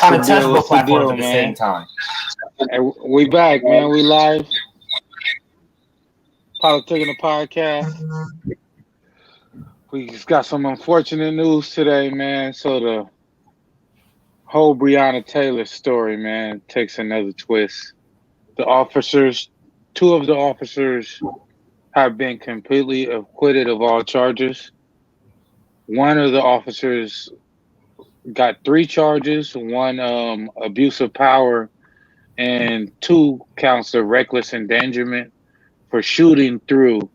on a tangible platforms at the same time. Hey, we back, man. We live. PolitiKan the Podcast. We just got some unfortunate news today, man. So the whole Breonna Taylor story, man, takes another twist. Two of the officers have been completely acquitted of all charges. One of the officers got 3 charges, one abuse of power and 2 counts of reckless endangerment for shooting through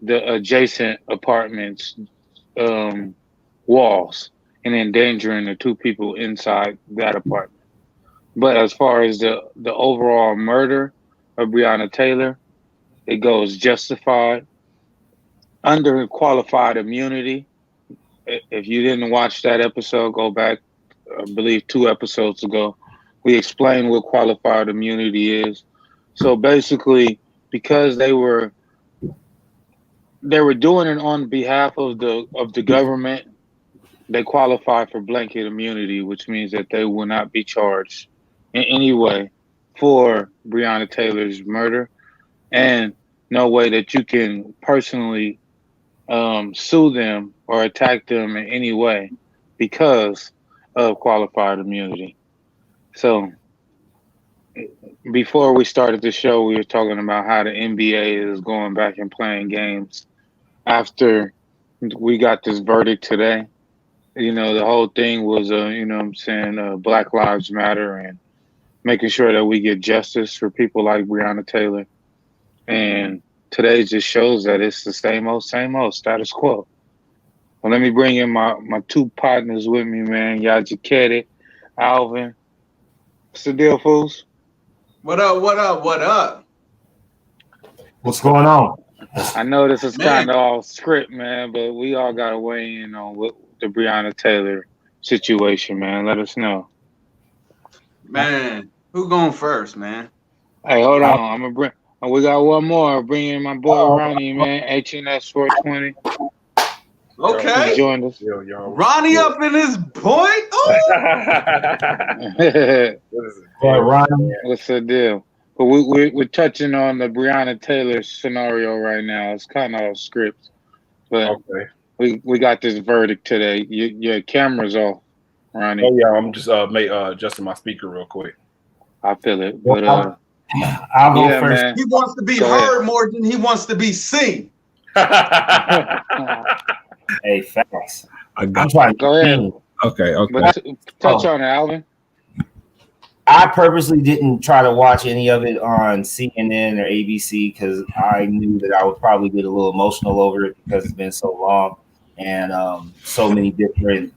the adjacent apartment's walls and endangering the 2 people inside that apartment. But as far as the overall murder of Breonna Taylor, it goes justified under qualified immunity. If you didn't watch that episode, go back, I believe 2 episodes ago. We explained what qualified immunity is. So basically, because they were doing it on behalf of the government, they qualify for blanket immunity, which means that they will not be charged in any way for Breonna Taylor's murder, and no way that you can personally sue them or attack them in any way because of qualified immunity. So before we started the show, we were talking about how the NBA is going back and playing games after we got this verdict today. You know, the whole thing was, Black Lives Matter and making sure that we get justice for people like Breonna Taylor. And today just shows that it's the same old status quo. Well, let me bring in my 2 partners with me, man. Yajaketi, Alvin. What's the deal, fools? What up? What's going on? I know this is kind of all script, man, but we all got to weigh in on what the Breonna Taylor situation, man. Let us know. Man, who going first, man? Hey, hold on. We got one more. Bring in my boy Ronnie, man. HNS 420. Okay. He joined us. Ronnie up in his point. Ronnie. What's the deal? But we're touching on the Breonna Taylor scenario right now. It's kind of off script, but we got this verdict today. Your camera's off, Ronnie. Oh yeah, I'm just adjusting my speaker real quick. I feel it, but I'll go first. Man. He wants to be heard more than he wants to be seen. Hey, facts. I got Go ahead. Okay. But touch on it, Alvin. I purposely didn't try to watch any of it on CNN or ABC because I knew that I would probably get a little emotional over it because it's been so long and so many different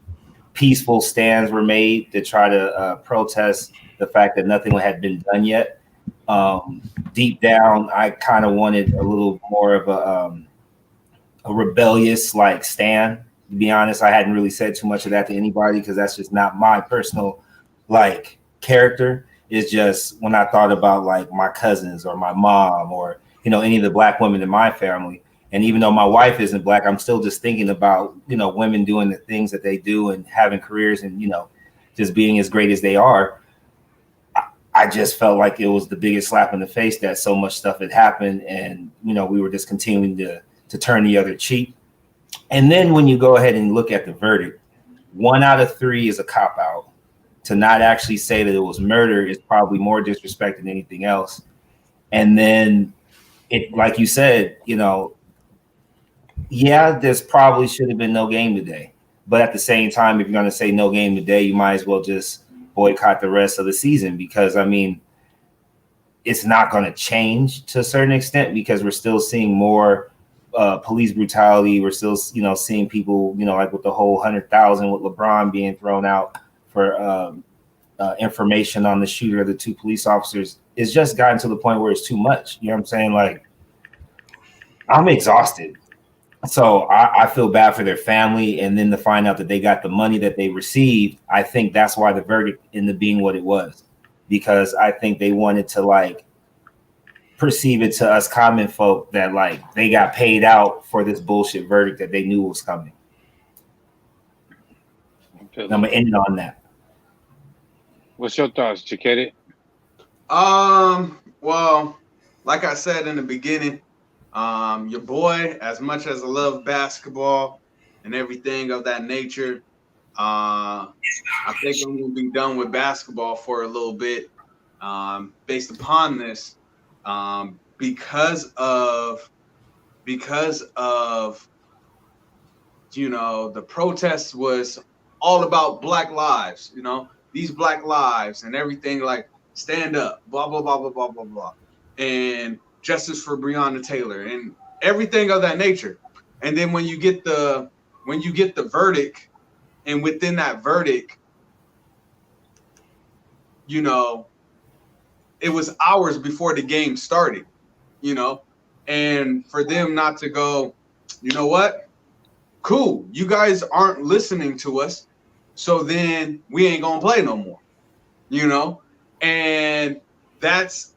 peaceful stands were made to try to protest the fact that nothing had been done yet. Deep down, I kind of wanted a little more of a rebellious like stand. To be honest, I hadn't really said too much of that to anybody because that's just not my personal like character. Is just when I thought about like my cousins or my mom or any of the Black women in my family, and even though my wife isn't Black, I'm still just thinking about women doing the things that they do and having careers and just being as great as they are. I just felt like it was the biggest slap in the face that so much stuff had happened, and we were just continuing to turn the other cheek. And then when you go ahead and look at the verdict, 1 out of 3 is a cop-out. To not actually say that it was murder is probably more disrespect than anything else. And then it, like you said, there's probably should have been no game today. But at the same time, if you're going to say no game today, you might as well just boycott the rest of the season because, it's not going to change to a certain extent because we're still seeing more police brutality. We're still, seeing people, like with the whole 100,000 with LeBron being thrown out for information on the shooter of the 2 police officers. It's just gotten to the point where it's too much. You know what I'm saying? Like, I'm exhausted. So I feel bad for their family. And then to find out that they got the money that they received, I think that's why the verdict ended up being what it was. Because I think they wanted to like perceive it to us common folk that like they got paid out for this bullshit verdict that they knew was coming. I'm gonna end it on that. What's your thoughts, Jaquette? Well, like I said in the beginning, your boy, as much as I love basketball and everything of that nature, I think I'm gonna be done with basketball for a little bit, based upon this, because of the protest was all about Black lives, these Black lives and everything, like stand up, blah blah blah blah blah blah blah, and justice for Breonna Taylor and everything of that nature. And then when you get the verdict, and within that verdict, it was hours before the game started, and for them not to go, you know what? Cool, you guys aren't listening to us, so then we ain't gonna play no more, and that's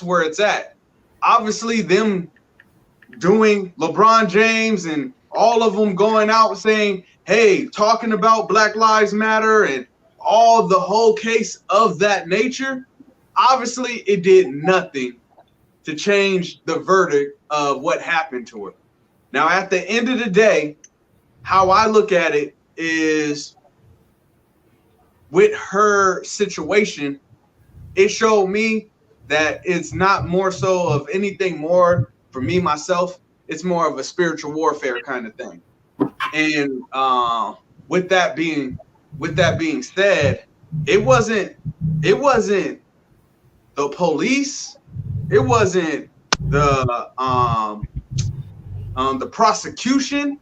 where it's at. Obviously, them doing LeBron James and all of them going out saying, hey, talking about Black Lives Matter and all the whole case of that nature, obviously it did nothing to change the verdict of what happened to her. Now, at the end of the day, how I look at it is, with her situation, it showed me that it's not more so of anything more for me, myself. It's more of a spiritual warfare kind of thing. And with that being said, it wasn't the police, it wasn't the prosecution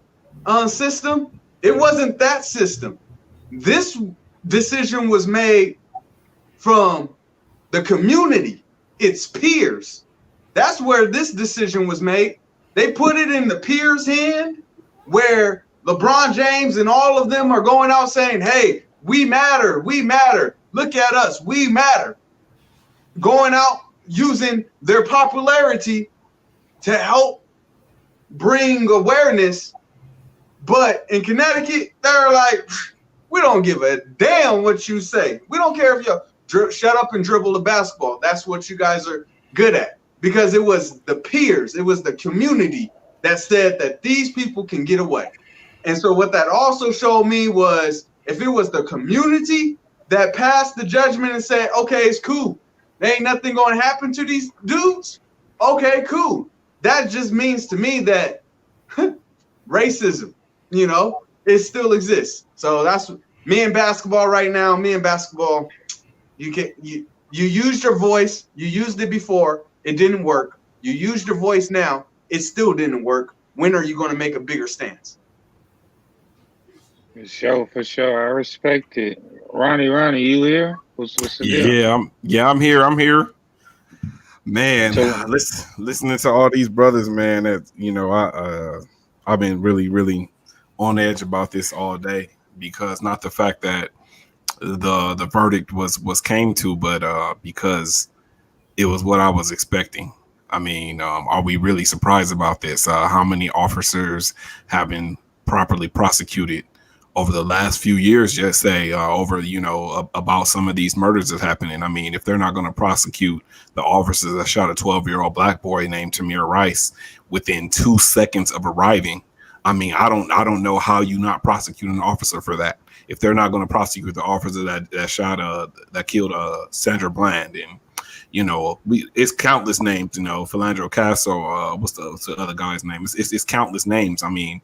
system, it wasn't that system. This decision was made from the community, its peers. That's where this decision was made. They put it in the peers' hand, where LeBron James and all of them are going out saying, hey, we matter, look at us, we matter. Going out using their popularity to help bring awareness. But in Connecticut, they're like, we don't give a damn what you say. We don't care if you shut up and dribble the basketball. That's what you guys are good at. Because it was the peers, it was the community that said that these people can get away. And so what that also showed me was, if it was the community that passed the judgment and said, okay, it's cool, there ain't nothing going to happen to these dudes, okay, cool. That just means to me that racism, it still exists. So that's me in basketball right now. Me in basketball, you used your voice, you used it before, it didn't work. You used your voice now, it still didn't work. When are you going to make a bigger stance? For sure. I respect it. Ronnie, you here? What's the deal? I'm here. Man, listening to all these brothers, man, that I've been really, really on edge about this all day, because not the fact that the verdict was came to, but because it was what I was expecting. I mean, are we really surprised about this? How many officers have been properly prosecuted over the last few years, just say about some of these murders that's happening? I mean, if they're not going to prosecute the officers that shot a 12-year-old black boy named Tamir Rice within 2 seconds of arriving, I mean, I don't know how you not prosecute an officer for that. If they're not going to prosecute the officer that killed Sandra Bland, and it's countless names, Philandro Castro, what's the other guy's name? It's countless names. I mean,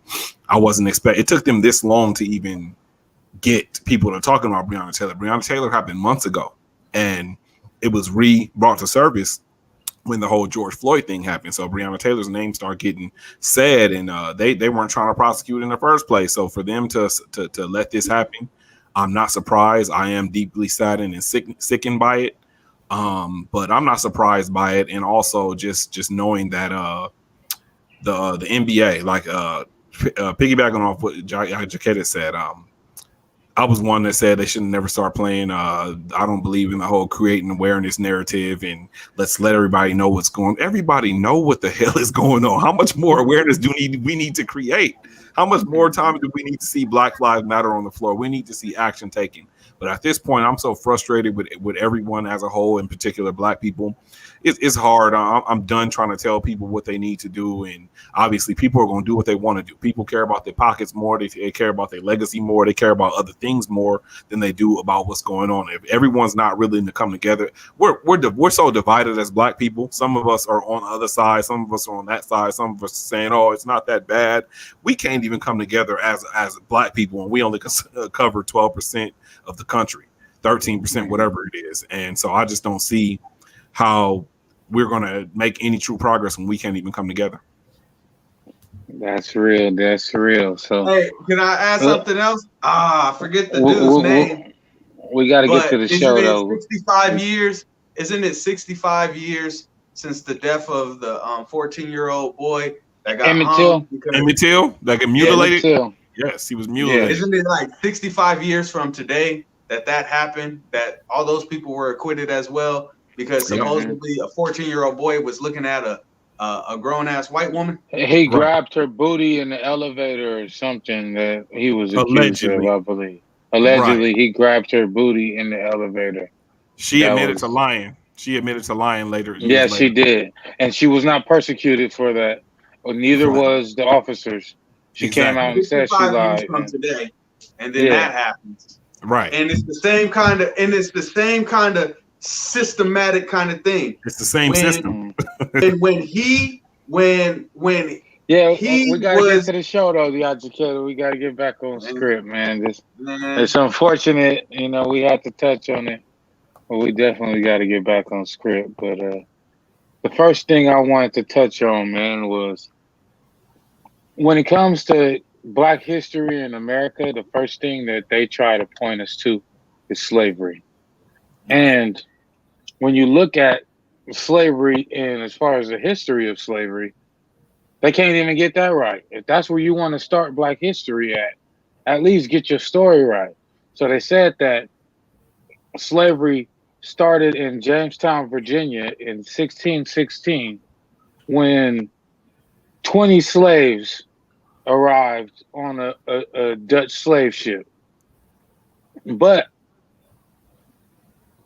I wasn't it took them this long to even get people to talking about Breonna Taylor. Breonna Taylor happened months ago, and it was brought to service when the whole George Floyd thing happened. So Breonna Taylor's name started getting said, and they weren't trying to prosecute in the first place. So for them to let this happen, I'm not surprised. I am deeply saddened and sickened by it. But I'm not surprised by it, and also just knowing that the NBA, like piggybacking off what Jaquetta said, I was one that said they should never start playing. I don't believe in the whole creating awareness narrative and let's let everybody know what's going on. Everybody know what the hell is going on. How much more awareness we need to create? How much more time do we need to see Black Lives Matter on the floor? We need to see action taken. But at this point, I'm so frustrated with everyone as a whole, in particular Black people. It's hard. I'm done trying to tell people what they need to do. And obviously, people are going to do what they want to do. People care about their pockets more. They care about their legacy more. They care about other things more than they do about what's going on. If everyone's not willing to come together, we're so divided as Black people. Some of us are on the other side. Some of us are on that side. Some of us are saying, "Oh, it's not that bad." We can't even come together as Black people, and we only cover 12% of the country, 13%, whatever it is. And so I just don't see how we're going to make any true progress when we can't even come together. That's real. That's real. So, hey, can I add something else? I forget the dude's name. We got to get to the show, though. 65 years? Isn't it 65 years since the death of the 14-year-old boy that got hung? Emmett Till? That got mutilated? Yes, he was mutilated. Yeah. Isn't it like 65 years from today that happened, that all those people were acquitted as well? Because supposedly a 14-year-old boy was looking at a grown-ass white woman. He grabbed her booty in the elevator or something that he was accused of, I believe. Allegedly, he grabbed her booty in the elevator. She admitted to lying. She admitted to lying later. Yes, she did. And she was not persecuted for that. Well, neither was the officers. She came out and said she lied. From today, and then that happens. Right. And it's the same kind of systematic kind of thing. It's the same system. And when we gotta get to the show though, the educator. We gotta get back on script, man. It's unfortunate, we had to touch on it, but we definitely gotta get back on script. But the first thing I wanted to touch on, man, was when it comes to Black history in America, the first thing that they try to point us to is slavery. And when you look at slavery and as far as the history of slavery, they can't even get that right. If that's where you want to start Black history at least get your story right. So they said that slavery started in Jamestown, Virginia in 1616 when 20 slaves arrived on a Dutch slave ship. But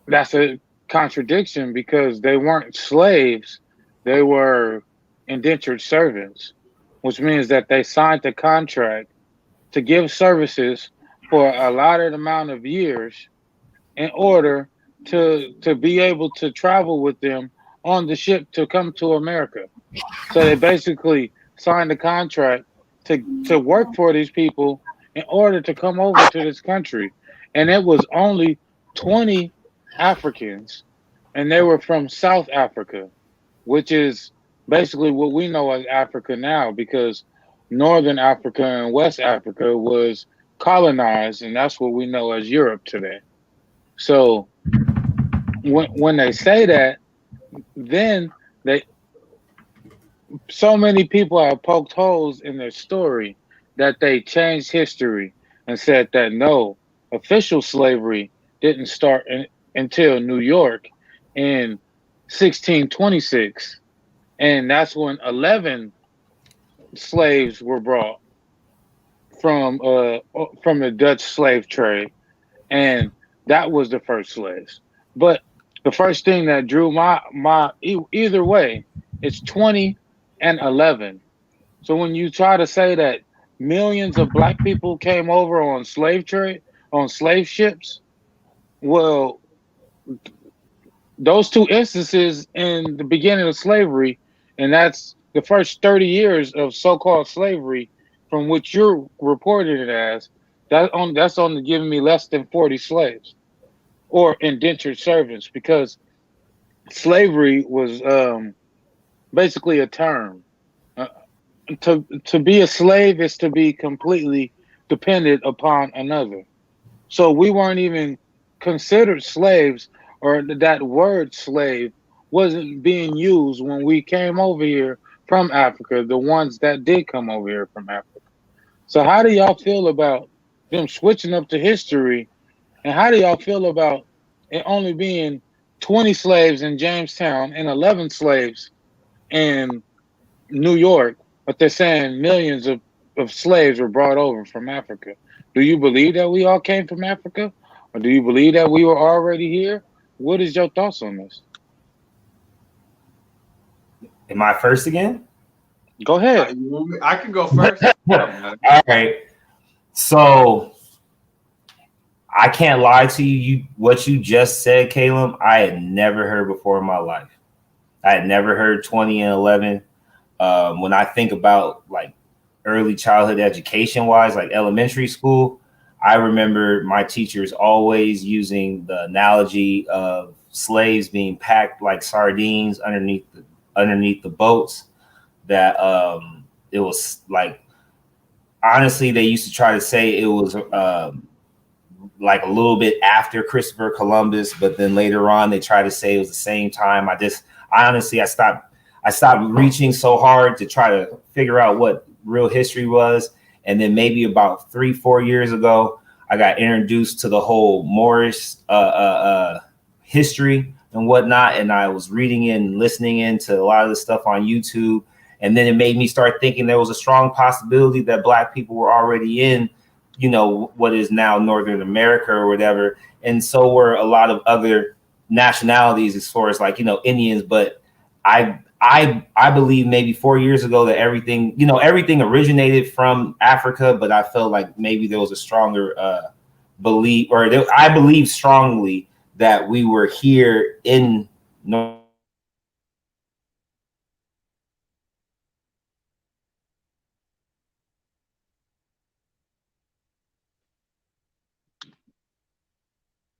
that's a contradiction because they weren't slaves, they were indentured servants, which means that they signed a contract to give services for a allotted amount of years in order to be able to travel with them on the ship to come to America. So they basically signed a contract to work for these people in order to come over to this country. And it was only 20 Africans, and they were from South Africa, which is basically what we know as Africa now, because Northern Africa and West Africa was colonized, and that's what we know as Europe today. So when they say that, then so many people have poked holes in their story that they changed history and said that no, official slavery didn't start until New York in 1626. And that's when 11 slaves were brought from the Dutch slave trade. And that was the first slaves. But the first thing that drew my either way, it's 20 and 11. So when you try to say that millions of Black people came over on slave trade, on slave ships, well, those two instances in the beginning of slavery, and that's the first 30 years of so-called slavery from which you're reporting it as, that's only giving me less than 40 slaves or indentured servants, because slavery was basically a term. To be a slave is to be completely dependent upon another. So we weren't even considered slaves, or that word slave wasn't being used when we came over here from Africa, the ones that did come over here from Africa. So how do y'all feel about them switching up the history? And how do y'all feel about it only being 20 slaves in Jamestown and 11 slaves in New York, but they're saying millions of of slaves were brought over from Africa. Do you believe that we all came from Africa? Or do you believe that we were already here? What is your thoughts on this? Am I first again? Go ahead. I can go first. All right. So I can't lie to you. What you just said, Caleb, I had never heard before in my life. I had never heard 20 and 11. When I think about like early childhood education wise, like elementary school, I remember my teachers always using the analogy of slaves being packed like sardines underneath the boats. That it was like, honestly, they used to try to say it was like a little bit after Christopher Columbus, but then later on they tried to say it was the same time. I stopped reaching so hard to try to figure out what real history was. And then maybe about 3-4 years ago, I got introduced to the whole Moorish history and whatnot. And I was reading and listening into a lot of the stuff on YouTube. And then it made me start thinking there was a strong possibility that Black people were already in, you know, what is now Northern America or whatever. And so were a lot of other nationalities as far as like, you know, Indians. But I believe maybe 4 years ago that everything originated from Africa, but I felt like maybe there was a stronger belief, or I believe strongly that we were here in North.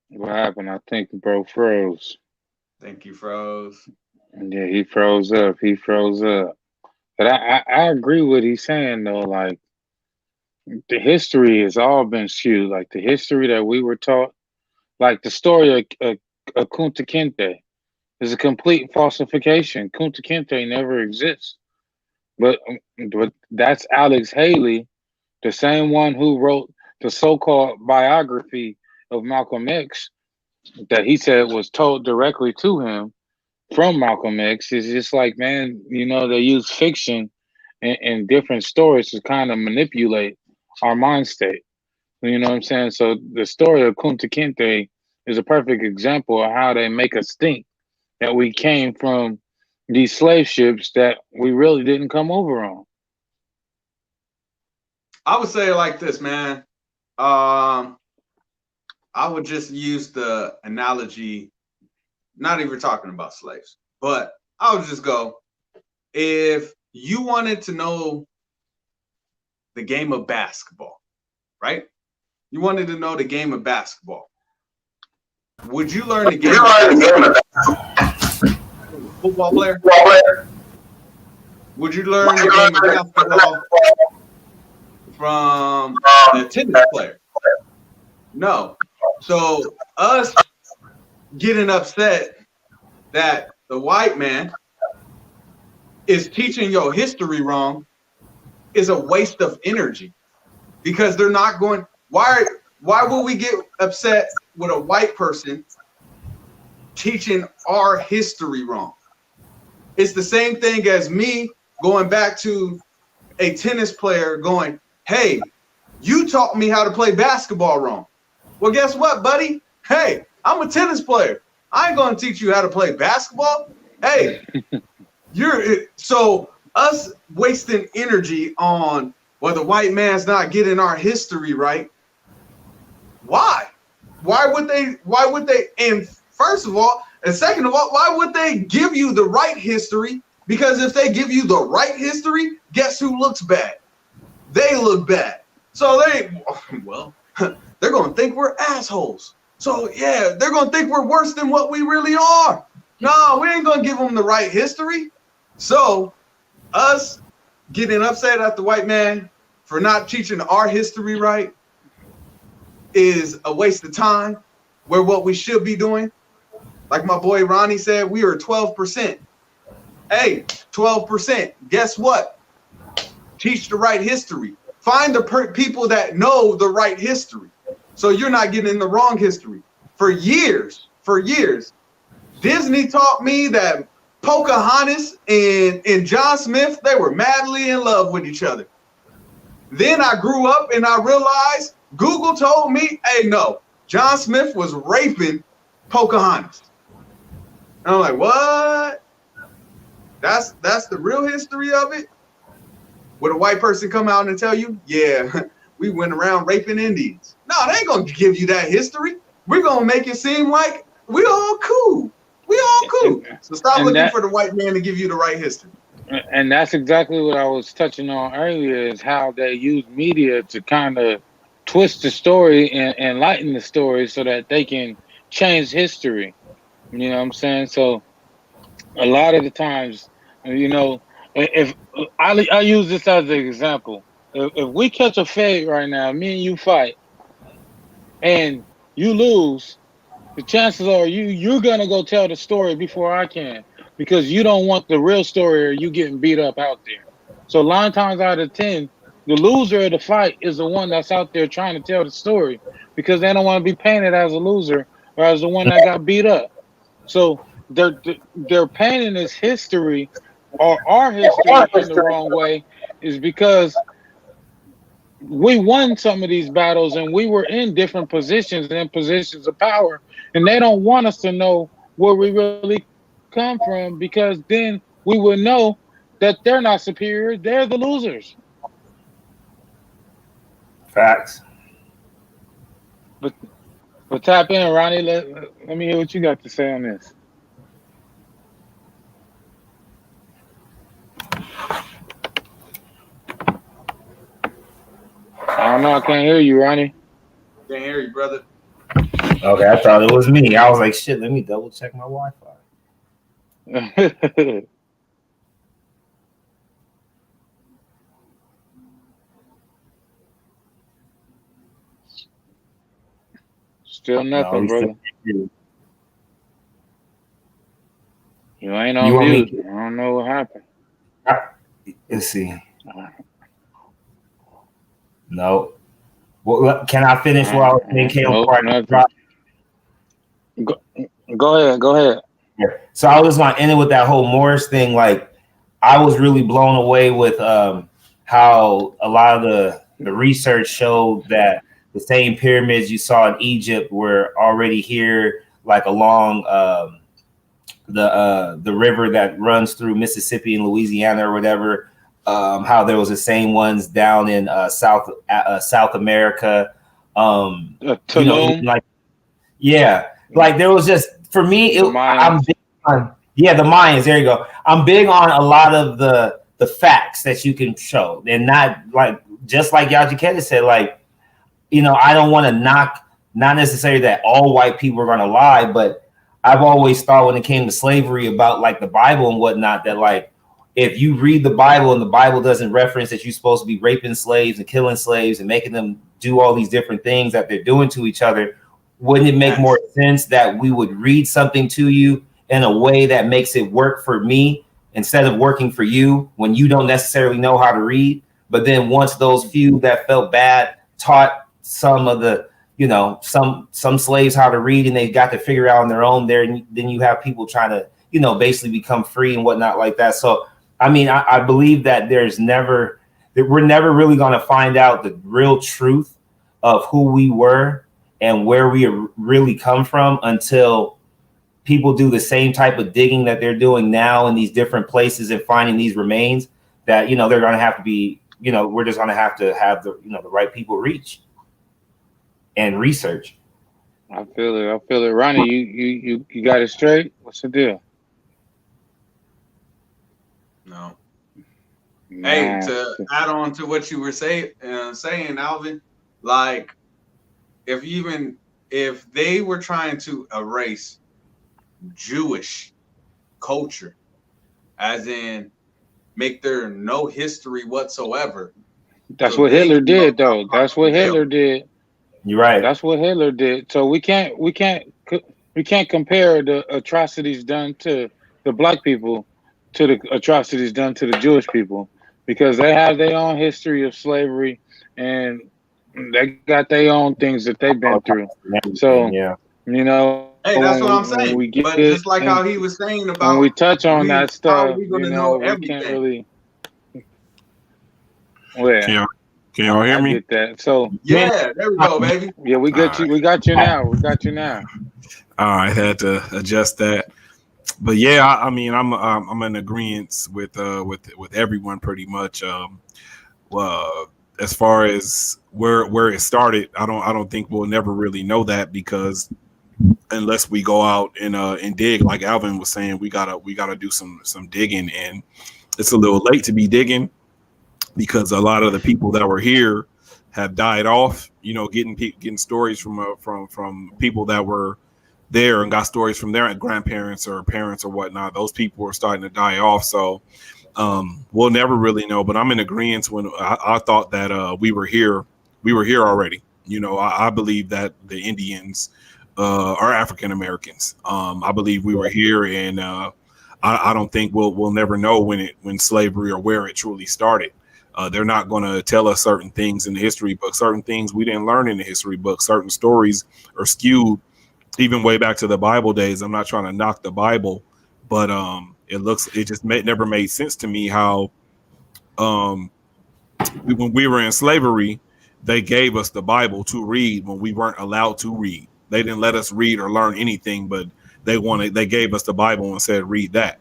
What happened? I think the bro froze. Thank you, froze. Yeah, he froze up. But I agree with what he's saying though. Like the history has all been skewed. Like the history that we were taught, like the story of Kunta Kinte is a complete falsification. Kunta Kinte never exists. But that's Alex Haley, the same one who wrote the so-called biography of Malcolm X that he said was told directly to him from Malcolm X. Is just like, man, you know, they use fiction and different stories to kind of manipulate our mind state. You know what I'm saying? So the story of Kunta Kinte is a perfect example of how they make us think that we came from these slave ships that we really didn't come over on. I would say it like this, man. I would just use the analogy, not even talking about slaves, but I would just go, if you wanted to know the game of basketball, right? You wanted to know the game of basketball. Would you learn the game of basketball? Football player? Would you learn the game of basketball from a tennis player? No. So us getting upset that the white man is teaching your history wrong is a waste of energy, because they're not going. Why will we get upset with a white person teaching our history wrong? It's the same thing as me going back to a tennis player going, hey, you taught me how to play basketball wrong. Well, guess what, buddy? Hey, I'm a tennis player. I ain't going to teach you how to play basketball. Hey, so us wasting energy on, well, the white man's not getting our history right. Why? Why would they? And first of all, and second of all, why would they give you the right history? Because if they give you the right history, guess who looks bad? They look bad. So they're going to think we're assholes. So yeah, they're going to think we're worse than what we really are. No, we ain't going to give them the right history. So us getting upset at the white man for not teaching our history right is a waste of time, where what we should be doing, like my boy Ronnie said, we are 12%. Hey, 12%. Guess what? Teach the right history. Find the people that know the right history, so you're not getting in the wrong history. For years, Disney taught me that Pocahontas and John Smith, they were madly in love with each other. Then I grew up and I realized Google told me, hey, no, John Smith was raping Pocahontas. And I'm like, what? That's the real history of it? Would a white person come out and tell you, yeah, we went around raping Indians? No, they ain't gonna give you that history. We're gonna make it seem like we all cool. We all cool. So stop looking for the white man to give you the right history. And that's exactly what I was touching on earlier, is how they use media to kind of twist the story and lighten the story so that they can change history. You know what I'm saying? So a lot of the times, you know, if I use this as an example, if we catch a fade right now, me and you fight, and you lose, the chances are you're gonna go tell the story before I can, because you don't want the real story or you getting beat up out there. So 9 times out of 10, the loser of the fight is the one that's out there trying to tell the story, because they don't want to be painted as a loser or as the one that got beat up. So they're painting this history or our history in the wrong way, is because we won some of these battles and we were in different positions and positions of power, and they don't want us to know where we really come from, because then we would know that they're not superior, they're the losers. Facts. But tap in, Ronnie. Let me hear what you got to say on this. I don't know. I can't hear you, Ronnie. Can't hear you, brother. Okay, I thought it was me. I was like, shit, let me double check my Wi-Fi. Still nothing, No, brother. You ain't on mute. I don't know what happened. Let's see. No. Well, can I finish while I was thinking? Go ahead. Yeah. So I was gonna end it with that whole Morris thing. Like, I was really blown away with how a lot of the research showed that the same pyramids you saw in Egypt were already here, like along the river that runs through Mississippi and Louisiana or whatever. How there was the same ones down in South America. You know, like, yeah, like there was just, for me, I'm big on, the Mayans. There you go. I'm big on a lot of the facts that you can show, and not like, just like Yajiketa said, like, you know, I don't want to knock, not necessarily that all white people are going to lie, but I've always thought when it came to slavery about like the Bible and whatnot, that like, if you read the Bible and the Bible doesn't reference that you're supposed to be raping slaves and killing slaves and making them do all these different things that they're doing to each other, wouldn't it make more sense that we would read something to you in a way that makes it work for me instead of working for you when you don't necessarily know how to read? But then once those few that felt bad taught some of the, you know, some slaves how to read and they got to figure out on their own there, and then you have people trying to, you know, basically become free and whatnot like that. So, I mean, I believe that we're never really going to find out the real truth of who we were and where we really come from until people do the same type of digging that they're doing now in these different places and finding these remains that, you know, they're going to have to be, you know, we're just going to have the, you know, the right people reach and research. I feel it. Ronnie, you got it straight? What's the deal? No. Hey, to add on to what you were saying, Alvin, like, if they were trying to erase Jewish culture, as in make there no history whatsoever. That's what Hitler did, though. That's what Hitler did. You're right. That's what Hitler did. So we can't compare the atrocities done to the black people to the atrocities done to the Jewish people, because they have their own history of slavery and they got their own things that they've been through. So, yeah, you know, hey, that's what I'm saying. But just like how he was saying about when we touch on that stuff, we you know, we can't really. Well, Can y'all hear me? I get that. So Yeah, there we go, baby. yeah, we got you. We got you now. We got you now. I had to adjust that. But yeah, I mean, I'm in agreement with everyone pretty much. As far as where it started, I don't think we'll never really know that, because unless we go out and dig, like Alvin was saying, we gotta do some digging, and it's a little late to be digging because a lot of the people that were here have died off. You know, getting stories from people that were there and got stories from their grandparents or parents or whatnot. Those people are starting to die off. So we'll never really know. But I'm in agreement when I thought that we were here already. You know, I believe that the Indians are African Americans. I believe we were here, and I don't think we'll never know when slavery or where it truly started. They're not going to tell us certain things in the history book, certain things we didn't learn in the history book, certain stories are skewed even way back to the Bible days. I'm not trying to knock the Bible, but it just never made sense to me how when we were in slavery, they gave us the Bible to read when we weren't allowed to read. They didn't let us read or learn anything, but they gave us the Bible and said, read that.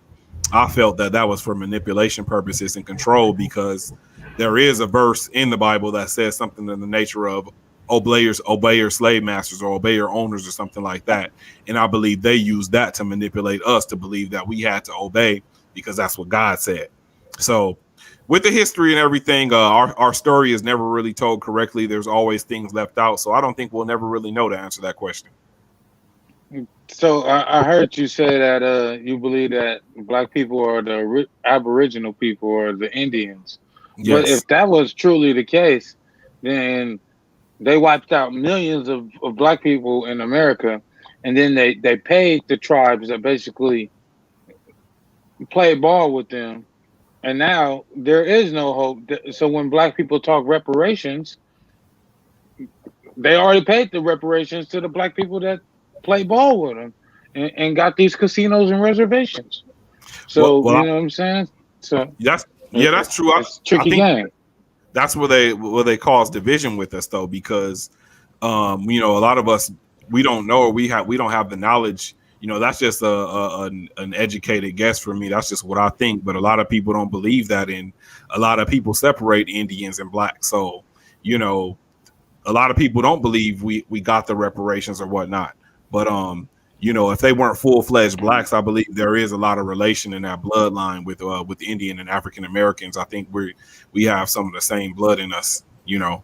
I felt that was for manipulation purposes and control, because there is a verse in the Bible that says something in the nature of obey your slave masters or obey your owners or something like that. And I believe they used that to manipulate us to believe that we had to obey because that's what God said. So with the history and everything, our story is never really told correctly. There's always things left out. So I don't think we'll never really know to answer that question. So I heard you say that you believe that black people are the Aboriginal people or the Indians. Yes. But if that was truly the case, then they wiped out millions of black people in America, and then they paid the tribes that basically played ball with them. And now there is no hope. So when black people talk reparations, they already paid the reparations to the black people that play ball with them and got these casinos and reservations. So well, you know what I'm saying? So that's true. It's tricky game. That's where they cause division with us, though, because a lot of us, we don't know, or we don't have the knowledge. You know, that's just an educated guess for me. That's just what I think. But a lot of people don't believe that, and a lot of people separate Indians and blacks. So, you know, a lot of people don't believe we got the reparations or whatnot. But if they weren't full-fledged blacks, I believe there is a lot of relation in that bloodline with Indian and African Americans. I think we have some of the same blood in us, you know.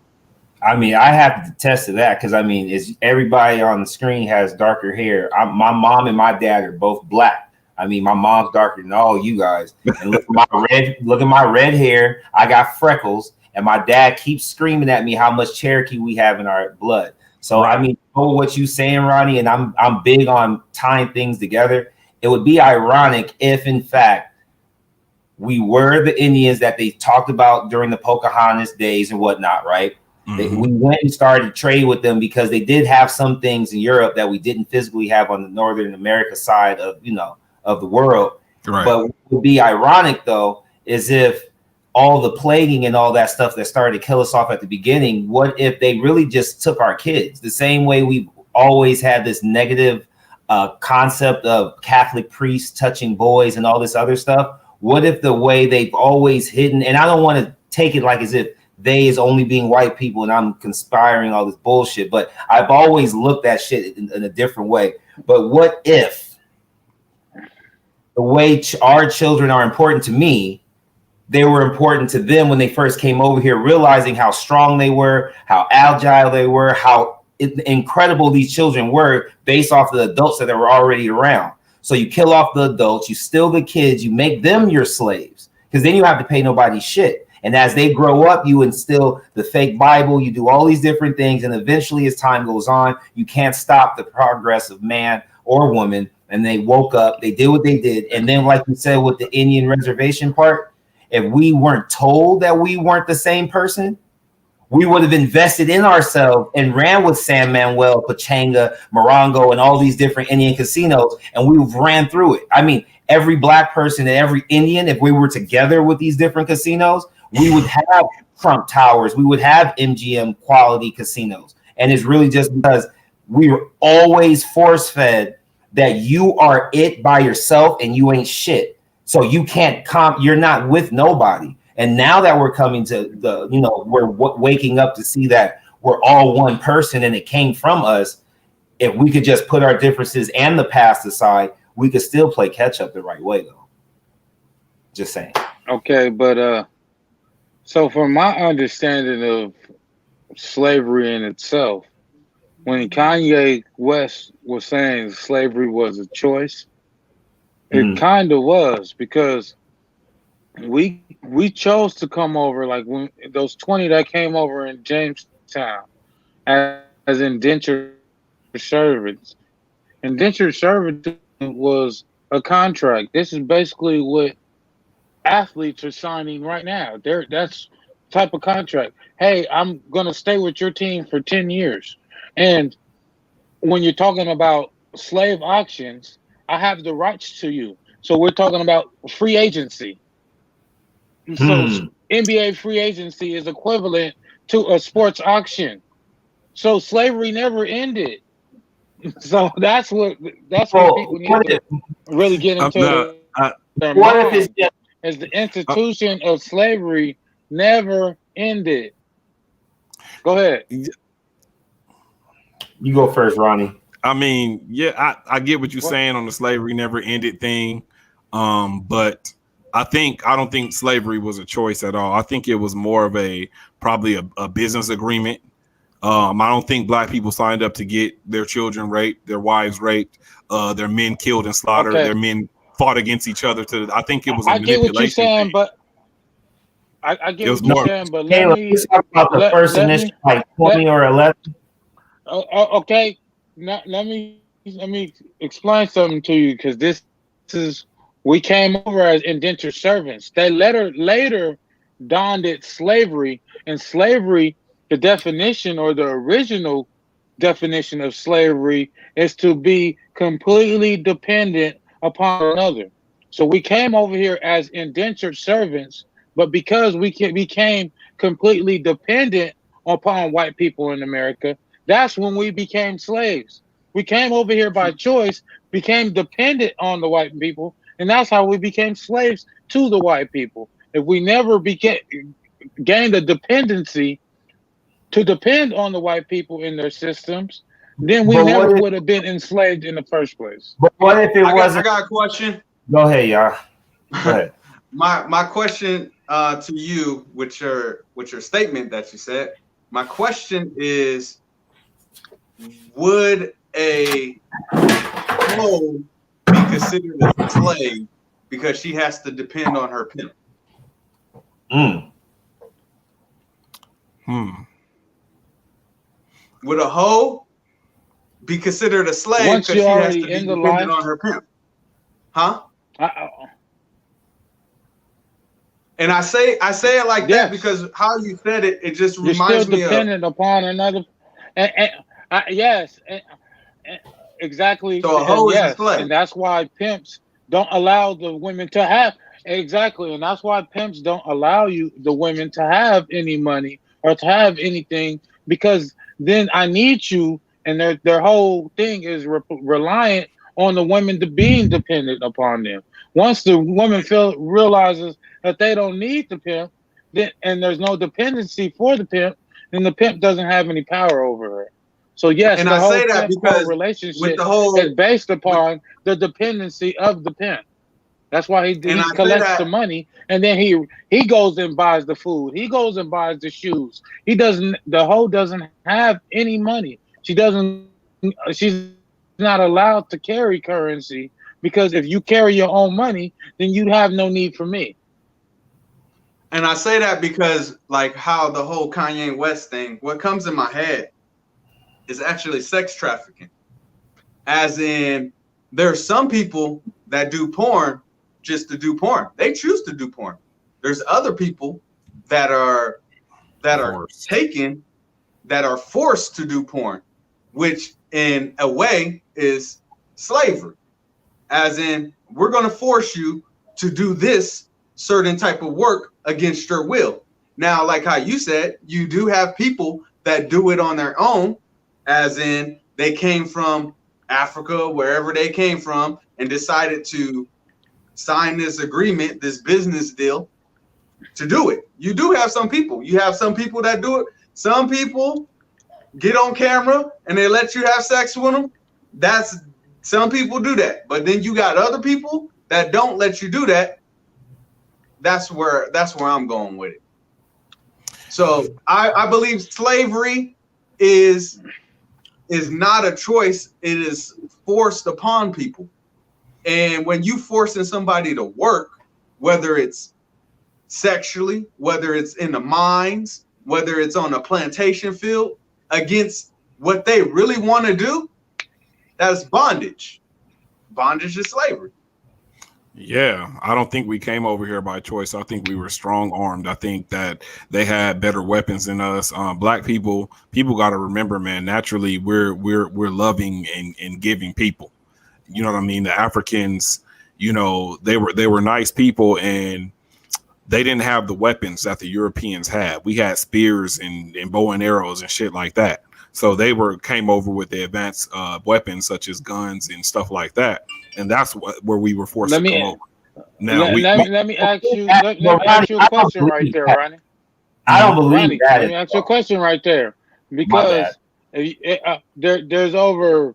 I mean, I have to attest to that because, I mean, everybody on the screen has darker hair. My mom and my dad are both black. I mean, my mom's darker than all you guys. And look at my red hair. I got freckles, and my dad keeps screaming at me how much Cherokee we have in our blood. So, I mean, what you saying, Ronnie, and I'm big on tying things together. It would be ironic if, in fact, we were the Indians that they talked about during the Pocahontas days and whatnot, right? Mm-hmm. We went and started trade with them because they did have some things in Europe that we didn't physically have on the Northern America side of the world. Right. But what would be ironic, though, is if all the plaguing and all that stuff that started to kill us off at the beginning, what if they really just took our kids? The same way we've always had this negative concept of Catholic priests touching boys and all this other stuff. What if the way they've always hidden, and I don't want to take it like as if they is only being white people and I'm conspiring all this bullshit, but I've always looked at shit in a different way. But what if the way our children are important to me, they were important to them when they first came over here, realizing how strong they were, how agile they were, how incredible these children were based off the adults that were already around. So you kill off the adults, you steal the kids, you make them your slaves, because then you have to pay nobody shit. And as they grow up, you instill the fake Bible, you do all these different things. And eventually, as time goes on, you can't stop the progress of man or woman. And they woke up, they did what they did. And then, like you said, with the Indian reservation part, if we weren't told that we weren't the same person, we would have invested in ourselves and ran with San Manuel, Pachanga, Morongo, and all these different Indian casinos. And we ran through it. I mean, every black person and every Indian, if we were together with these different casinos, we would have Trump Towers. We would have MGM quality casinos. And it's really just because we were always force fed that you are it by yourself and you ain't shit. So you can't you're not with nobody. And now that we're coming to we're waking up to see that we're all one person and it came from us. If we could just put our differences and the past aside, we could still play catch up the right way, though. Just saying. Okay, but so from my understanding of slavery in itself, when Kanye West was saying slavery was a choice, it kind of was, because we chose to come over, like when those 20 that came over in Jamestown as indentured servants. Indentured servitude was a contract. This is basically what athletes are signing right now. That's type of contract. Hey, I'm gonna stay with your team for 10 years. And when you're talking about slave auctions, I have the rights to you. So we're talking about free agency. So NBA free agency is equivalent to a sports auction. So slavery never ended. So that's what people need to really get into their mind, is the institution of slavery never ended. Go ahead. You go first, Ronnie. I mean, yeah, I get what you're saying on the slavery never ended thing. But I don't think slavery was a choice at all. I think it was more of probably a business agreement. I don't think black people signed up to get their children raped, their wives raped, their men killed and slaughtered, their men fought against each other. I think it was a manipulation. I get what you're saying, but I get what you're saying, but let's talk about the first initial, like 20 or 11. Okay, now, let me explain something to you, because this is, we came over as indentured servants. They later donned it slavery, and slavery, the definition or the original definition of slavery is to be completely dependent upon another. So we came over here as indentured servants, but because we became completely dependent upon white people in America, that's when we became slaves. We came over here by choice, became dependent on the white people, and that's how we became slaves to the white people. If we never gained a dependency to depend on the white people in their systems, then we never would have been enslaved in the first place. But what if it wasn't? I got a question. Go ahead, y'all. Go ahead. My question to you, with your statement that you said, my question is, would a hoe be considered a slave because she has to depend on her pimp? Would a hoe be considered a slave because she has to be dependent on her pimp? Huh? And I say it like that because how you said it, it just reminds me of dependent upon another. Yes, exactly. So a hoe is a slave, and that's why pimps don't allow the women to have and that's why pimps don't allow the women to have any money or to have anything, because then I need you, and their whole thing is reliant on the women to being dependent upon them. Once the woman realizes that they don't need the pimp, and there's no dependency for the pimp, then the pimp doesn't have any power over her. So yes, and the I whole say that because relationship is based upon the dependency of the pimp. That's why he collects the money, and then he goes and buys the food. He goes and buys the shoes. The hoe doesn't have any money. She's not allowed to carry currency, because if you carry your own money, then you have no need for me. And I say that because, like, how the whole Kanye West thing, what comes in my head is actually sex trafficking. As in, there are some people that do porn just to do porn. They choose to do porn. There's other people that are taken, that are forced to do porn, which in a way is slavery. As in, we're going to force you to do this certain type of work against your will. Now, like how you said, you do have people that do it on their own, as in they came from Africa, wherever they came from, and decided to sign this agreement, this business deal to do it. You do have some people. You have some people that do it. Some people get on camera and they let you have sex with them. Some people do that. But then you got other people that don't let you do that. That's where I'm going with it. So I believe slavery is not a choice. It is forced upon people. And when you forcing somebody to work, whether it's sexually, whether it's in the mines, whether it's on a plantation field, against what they really want to do, that's bondage. Bondage is slavery. Yeah, I don't think we came over here by choice. I think we were strong armed. I think that they had better weapons than us. Black people got to remember, man. Naturally, we're loving and giving people. You know what I mean? The Africans, you know, they were nice people, and they didn't have the weapons that the Europeans had. We had spears and bow and arrows and shit like that. So they came over with the advanced weapons such as guns and stuff like that. And that's where we were forced to come over. Now let me ask you a question right there, Ronnie. I don't believe that. Let me ask you a question right there, because there's over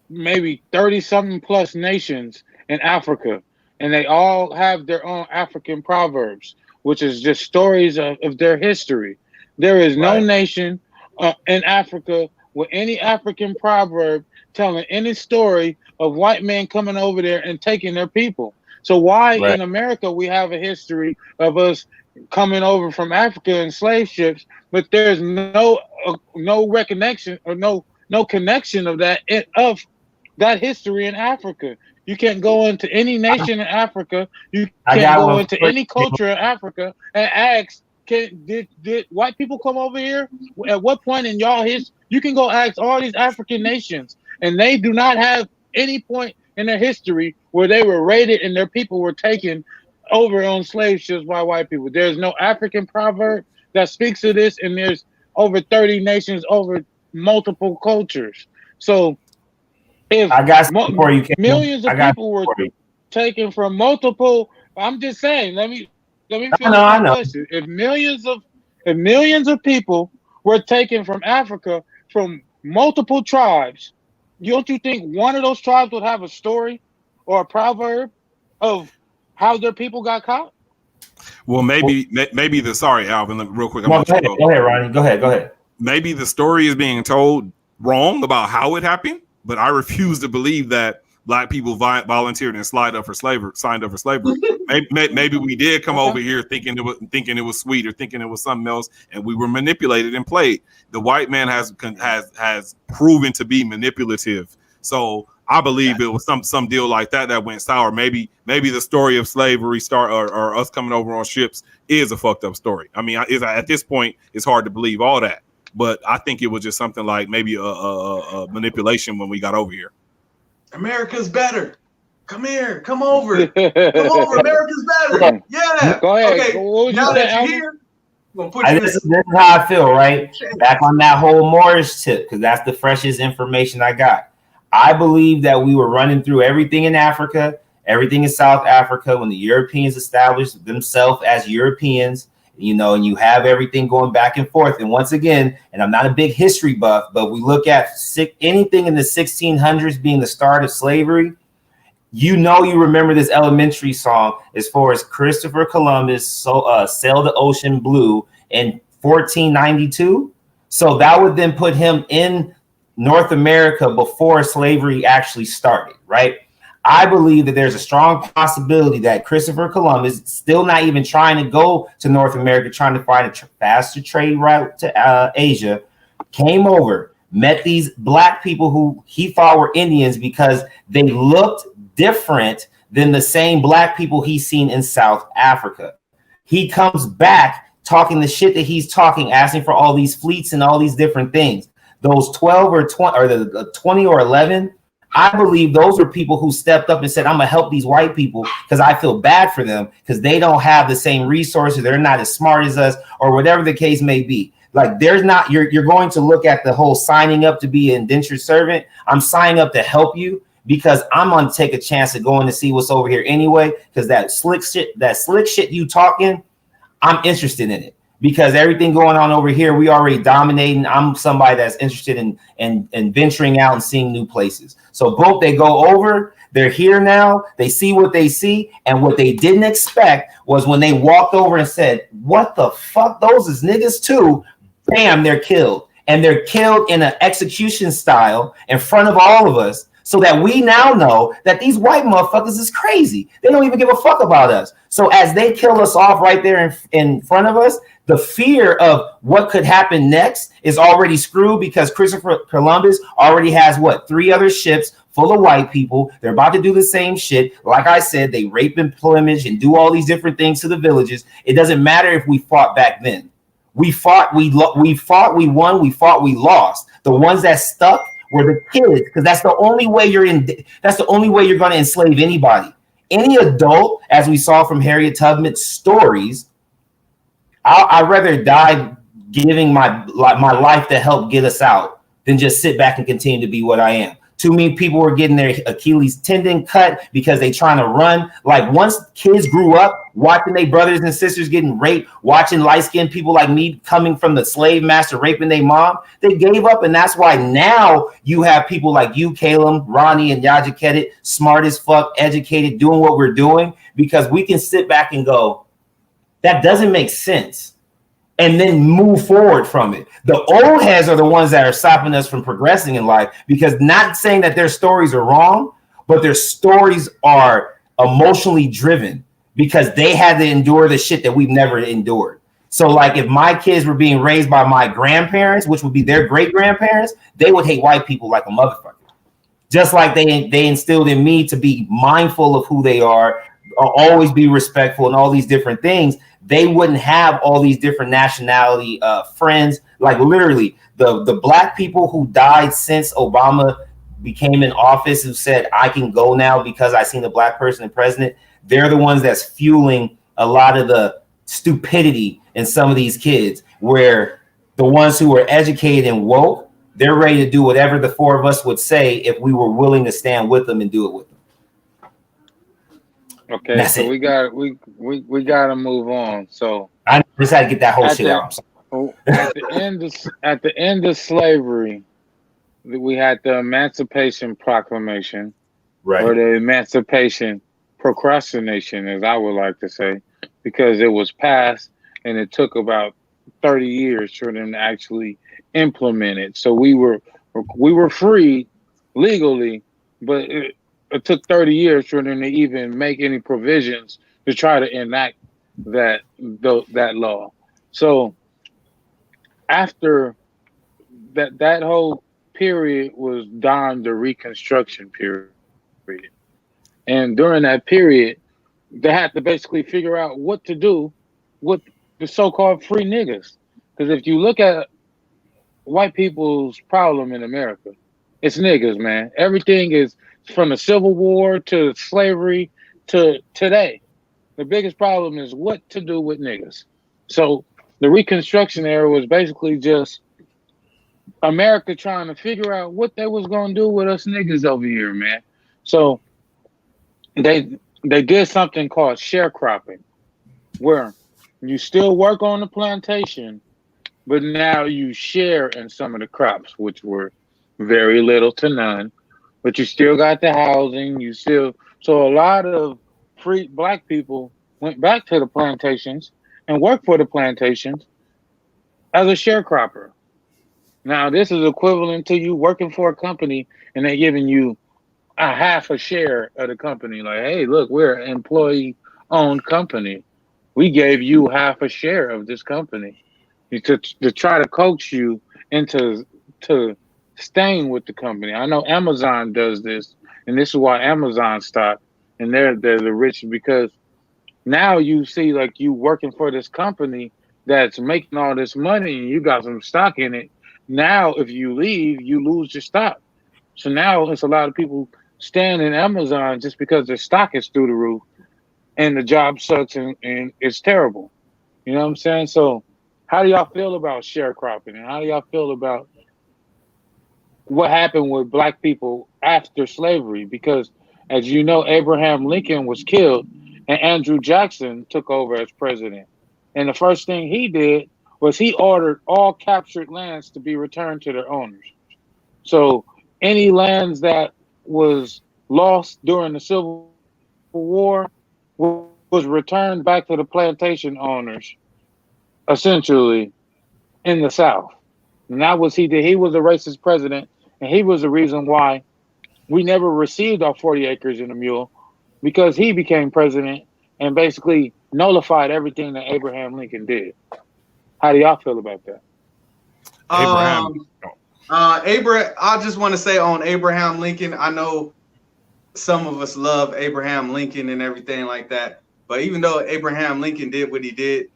maybe 30-something plus nations in Africa, and they all have their own African proverbs, which is just stories of their history. There is no nation in Africa with any African proverb telling any story of white men coming over there and taking their people. So why in America we have a history of us coming over from Africa in slave ships, but there's no recognition or no connection of that history in Africa. You can't go into any nation in Africa. You can't go into any culture in Africa and ask, did white people come over here? At what point in y'all history? You can go ask all these African nations, and they do not have any point in their history where they were raided and their people were taken over on slave ships by white people. There's no African proverb that speaks to this, and there's over 30 nations over multiple cultures. So if millions of people were taken from multiple, I'm just saying, let me finish my question. If millions of people were taken from Africa from multiple tribes, don't you think one of those tribes would have a story or a proverb of how their people got caught? Well, maybe sorry, Alvin, real quick. Go ahead, Ronnie. Go ahead. Maybe the story is being told wrong about how it happened, but I refuse to believe that Black people volunteered and signed up for slavery. Maybe we did come over here thinking it was sweet or thinking it was something else, and we were manipulated and played. The white man has proven to be manipulative. So I believe it was some deal like that went sour. Maybe the story of slavery or us coming over on ships is a fucked up story. I mean, at this point, it's hard to believe all that, but I think it was just something like maybe a manipulation when we got over here. America's better. Come here. Come over. Come over. America's better. Yeah. Go ahead. Okay. Now that you're here, this is how I feel, right? Back on that whole Morris tip, because that's the freshest information I got. I believe that we were running through everything in Africa, everything in South Africa when the Europeans established themselves as Europeans, you know, and you have everything going back and forth. And once again, and I'm not a big history buff, but we look at anything in the 1600s being the start of slavery. You remember this elementary song as far as Christopher Columbus sailed the ocean blue in 1492. So that would then put him in North America before slavery actually started, right? I believe that there's a strong possibility that Christopher Columbus, still not even trying to go to North America, trying to find a faster trade route to Asia, came over, met these Black people who he thought were Indians because they looked different than the same Black people he's seen in South Africa. He comes back talking the shit that he's talking, asking for all these fleets and all these different things. Those 12 or 20 or the 20 or 11, I believe those were people who stepped up and said, I'm gonna help these white people because I feel bad for them because they don't have the same resources, they're not as smart as us, or whatever the case may be. Like there's not, you're going to look at the whole signing up to be an indentured servant. I'm signing up to help you because I'm gonna take a chance of going to see what's over here anyway. Because that slick shit you talking, I'm interested in it. Because everything going on over here, we already dominating. I'm somebody that's interested in venturing out and seeing new places. So both they go over, they're here now, they see what they see, and what they didn't expect was when they walked over and said, what the fuck, those is niggas too, bam, they're killed. And they're killed in an execution style in front of all of us, so that we now know that these white motherfuckers is crazy. They don't even give a fuck about us. So as they kill us off right there in front of us, the fear of what could happen next is already screwed because Christopher Columbus already has 3 other ships full of white people. They're about to do the same shit. Like I said, they rape and plumage and do all these different things to the villages. It doesn't matter if we fought back then. We fought, we won, we fought, we lost. The ones that stuck were the kids, because that's the only way you're going to enslave anybody. Any adult, as we saw from Harriet Tubman's stories, I'd rather die giving my life to help get us out than just sit back and continue to be what I am. Too many people were getting their Achilles tendon cut because they trying to run. Like once kids grew up watching their brothers and sisters getting raped, watching light-skinned people like me coming from the slave master raping their mom, they gave up. And that's why now you have people like you, Caleb, Ronnie, and Yaja Kedit, smart as fuck, educated, doing what we're doing, because we can sit back and go, that doesn't make sense, and then move forward from it. The old heads are the ones that are stopping us from progressing in life, because not saying that their stories are wrong, but their stories are emotionally driven because they had to endure the shit that we've never endured. So like if my kids were being raised by my grandparents, which would be their great grandparents, they would hate white people like a motherfucker. Just like they instilled in me to be mindful of who they are, always be respectful and all these different things. They wouldn't have all these different nationality friends. Like literally the black people who died since Obama became in office, who said, I can go now because I seen a black person in president. They're the ones that's fueling a lot of the stupidity in some of these kids, where the ones who are educated and woke, they're ready to do whatever the 4 of us would say if we were willing to stand with them and do it with them. Okay, that's so it. we got to move on. So I just had to get that whole shit out. At the end of slavery, we had the Emancipation Proclamation, right, or the Emancipation Procrastination, as I would like to say, because it was passed and it took about 30 years for them to actually implement it. So we were free legally, but it took 30 years for them to even make any provisions to try to enact that law. So after that whole period was during the Reconstruction period. And during that period, they had to basically figure out what to do with the so-called free niggas. Because if you look at white people's problem in America, it's niggas, man. Everything is from the Civil War to slavery to today. The biggest problem is what to do with niggas. So the Reconstruction Era was basically just America trying to figure out what they was going to do with us niggas over here, man. So they did something called sharecropping, where you still work on the plantation, but now you share in some of the crops, which were very little to none. But you still got the housing. So a lot of free black people went back to the plantations and worked for the plantations as a sharecropper. Now, this is equivalent to you working for a company and they're giving you a half a share of the company. Like, hey, look, we're an employee-owned company. We gave you half a share of this company to try to coax you into staying with the company. I know Amazon does this, and this is why Amazon stopped, and they're the rich, because now you see like you working for this company that's making all this money and you got some stock in it. Now, if you leave, you lose your stock. So now it's a lot of people staying in Amazon just because their stock is through the roof and the job sucks and it's terrible. You know what I'm saying? So how do y'all feel about sharecropping, and how do y'all feel about what happened with black people after slavery? Because as you know, Abraham Lincoln was killed and Andrew Jackson took over as president. And the first thing he did was he ordered all captured lands to be returned to their owners. So any lands that was lost during the Civil War was returned back to the plantation owners, essentially, in the South. And that was he did. He was a racist president, and he was the reason why we never received our 40 acres and a mule, because he became president and basically nullified everything that Abraham Lincoln did. How do y'all feel about that? Abraham, I just want to say on Abraham Lincoln, I know some of us love Abraham Lincoln and everything like that, but even though Abraham Lincoln did what he did,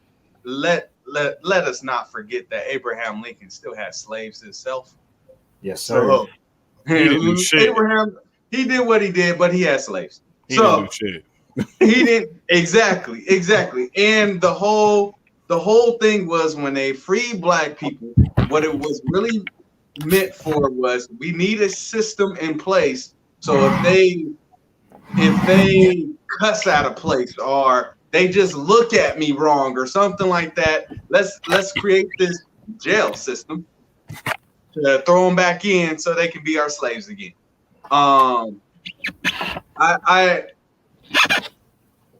let us not forget that Abraham Lincoln still had slaves himself. Yes, sir. So, He didn't do shit. Abraham, he did what he did, but he had slaves. He didn't do shit. He didn't exactly. And the whole thing was when they freed black people, what it was really meant for was we need a system in place. So if they cuss out of place or they just look at me wrong or something like that, let's create this jail system to throw them back in so they can be our slaves again.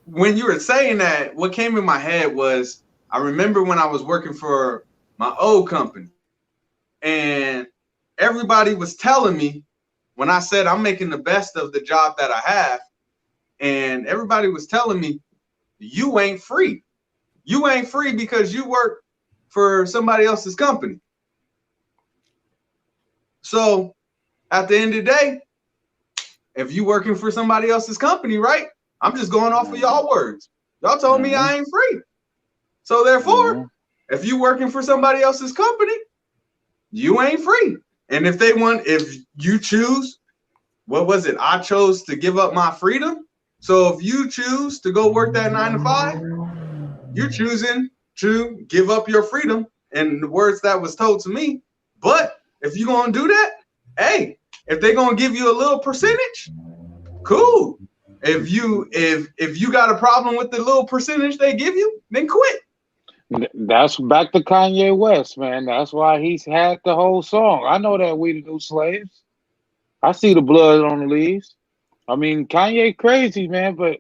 When you were saying that, what came in my head was I remember when I was working for my old company, and everybody was telling me when I said I'm making the best of the job that I have, and everybody was telling me, you ain't free. You ain't free because you work for somebody else's company. So at the end of the day, if you working for somebody else's company, right? I'm just going off of y'all words. Y'all told me I ain't free. So therefore, if you working for somebody else's company, you ain't free. And if you choose, what was it? I chose to give up my freedom. So if you choose to go work that 9 to 5, you're choosing to give up your freedom. And the words that was told to me. But if you're going to do that, hey, if they're going to give you a little percentage, cool. If you got a problem with the little percentage they give you, then quit. That's back to Kanye West, man. That's why he's had the whole song. I know that we the new slaves. I see the blood on the leaves. I mean, Kanye crazy, man, but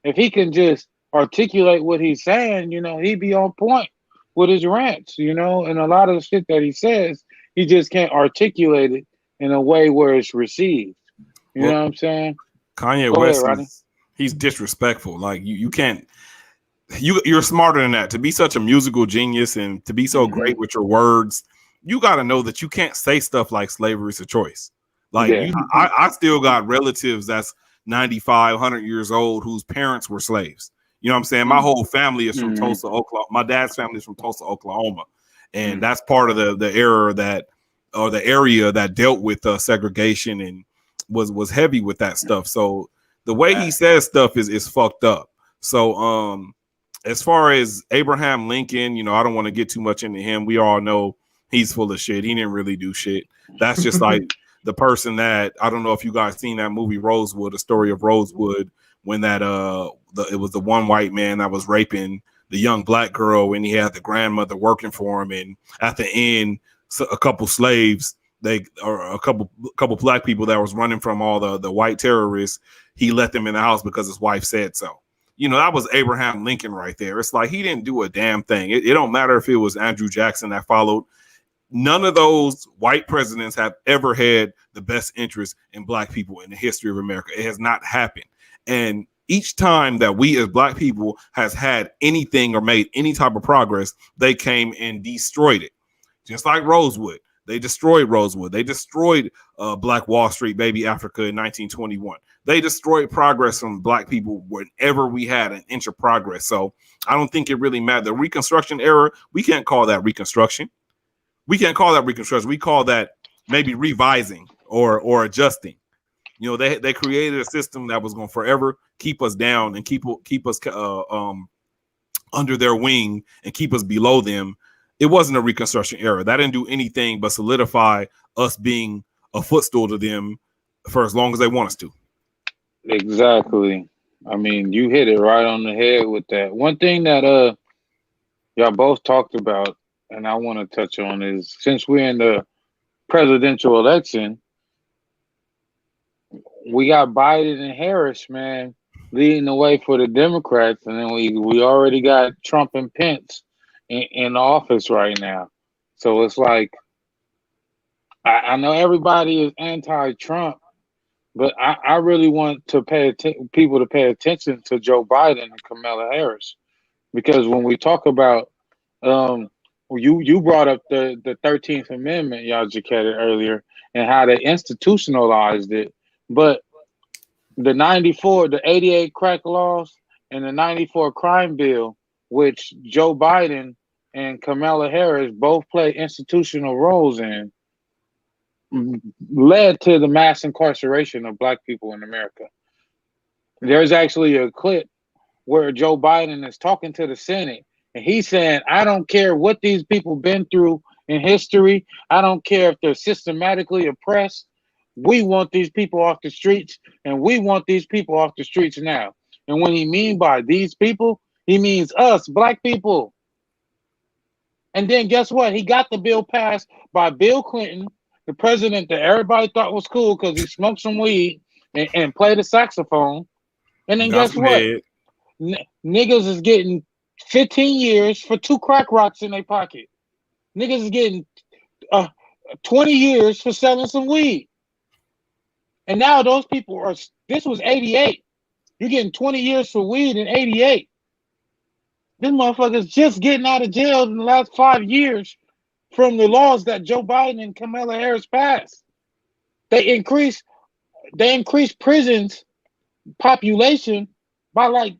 if he can just articulate what he's saying, he'd be on point with his rants, and a lot of the shit that he says, he just can't articulate it in a way where it's received. You know what I'm saying? Kanye West, he's disrespectful. Like you can't. You're smarter than that. To be such a musical genius and to be so great with your words, you got to know that you can't say stuff like slavery is a choice. Like I still got relatives that's 95, 100 years old whose parents were slaves. You know what I'm saying? My whole family is from Tulsa, Oklahoma. My dad's family is from Tulsa, Oklahoma, and that's part of the era the area that dealt with segregation and was heavy with that stuff. So the way he says stuff is fucked up. So as far as Abraham Lincoln, I don't want to get too much into him. We all know he's full of shit. He didn't really do shit. That's just like the person that, I don't know if you guys seen that movie Rosewood, the story of Rosewood, when that it was the one white man that was raping the young black girl, and he had the grandmother working for him, and at the end, a couple slaves, a couple black people that was running from all the white terrorists, he let them in the house because his wife said so. That was Abraham Lincoln right there. It's like he didn't do a damn thing. It don't matter if it was Andrew Jackson that followed. None of those white presidents have ever had the best interest in black people in the history of America. It has not happened. And each time that we as black people has had anything or made any type of progress, they came and destroyed it. Just like Rosewood. They destroyed Rosewood. They destroyed Black Wall Street, baby Africa in 1921. They destroyed progress from black people whenever we had an inch of progress. So I don't think it really mattered. The Reconstruction Era, we can't call that Reconstruction. We can't call that Reconstruction. We call that maybe revising. or adjusting. You know, they created a system that was going to forever keep us down and keep us under their wing and keep us below them. It wasn't a Reconstruction era. That didn't do anything but solidify us being a footstool to them for as long as they want us to. Exactly. I mean, you hit it right on the head with that. One thing that y'all both talked about, and I want to touch on, is since we're in the presidential election, we got Biden and Harris, man, leading the way for the Democrats, and then we already got Trump and Pence in office right now. So it's like, I know everybody is anti-Trump, but I really want to people to pay attention to Joe Biden and Kamala Harris, because when we talk about, you brought up the 13th Amendment, y'all Jaquetta, earlier, and how they institutionalized it. But the 88 crack laws and the 94 crime bill, which Joe Biden and Kamala Harris both play institutional roles in, led to the mass incarceration of Black people in America. There's actually a clip where Joe Biden is talking to the Senate, and he's saying, I don't care what these people been through in history. I don't care if they're systematically oppressed. We want these people off the streets, and we want these people off the streets now. And when he mean by these people, he means us, Black people. And then guess what? He got the bill passed by Bill Clinton, the president that everybody thought was cool because he smoked some weed and played a saxophone. And then guess what? Niggas is getting 15 years for 2 crack rocks in their pocket. Niggas is getting 20 years for selling some weed. And now those people are, this was 88. You're getting 20 years for weed in 88. This motherfucker's just getting out of jail in the last 5 years from the laws that Joe Biden and Kamala Harris passed. They increased prisons population by like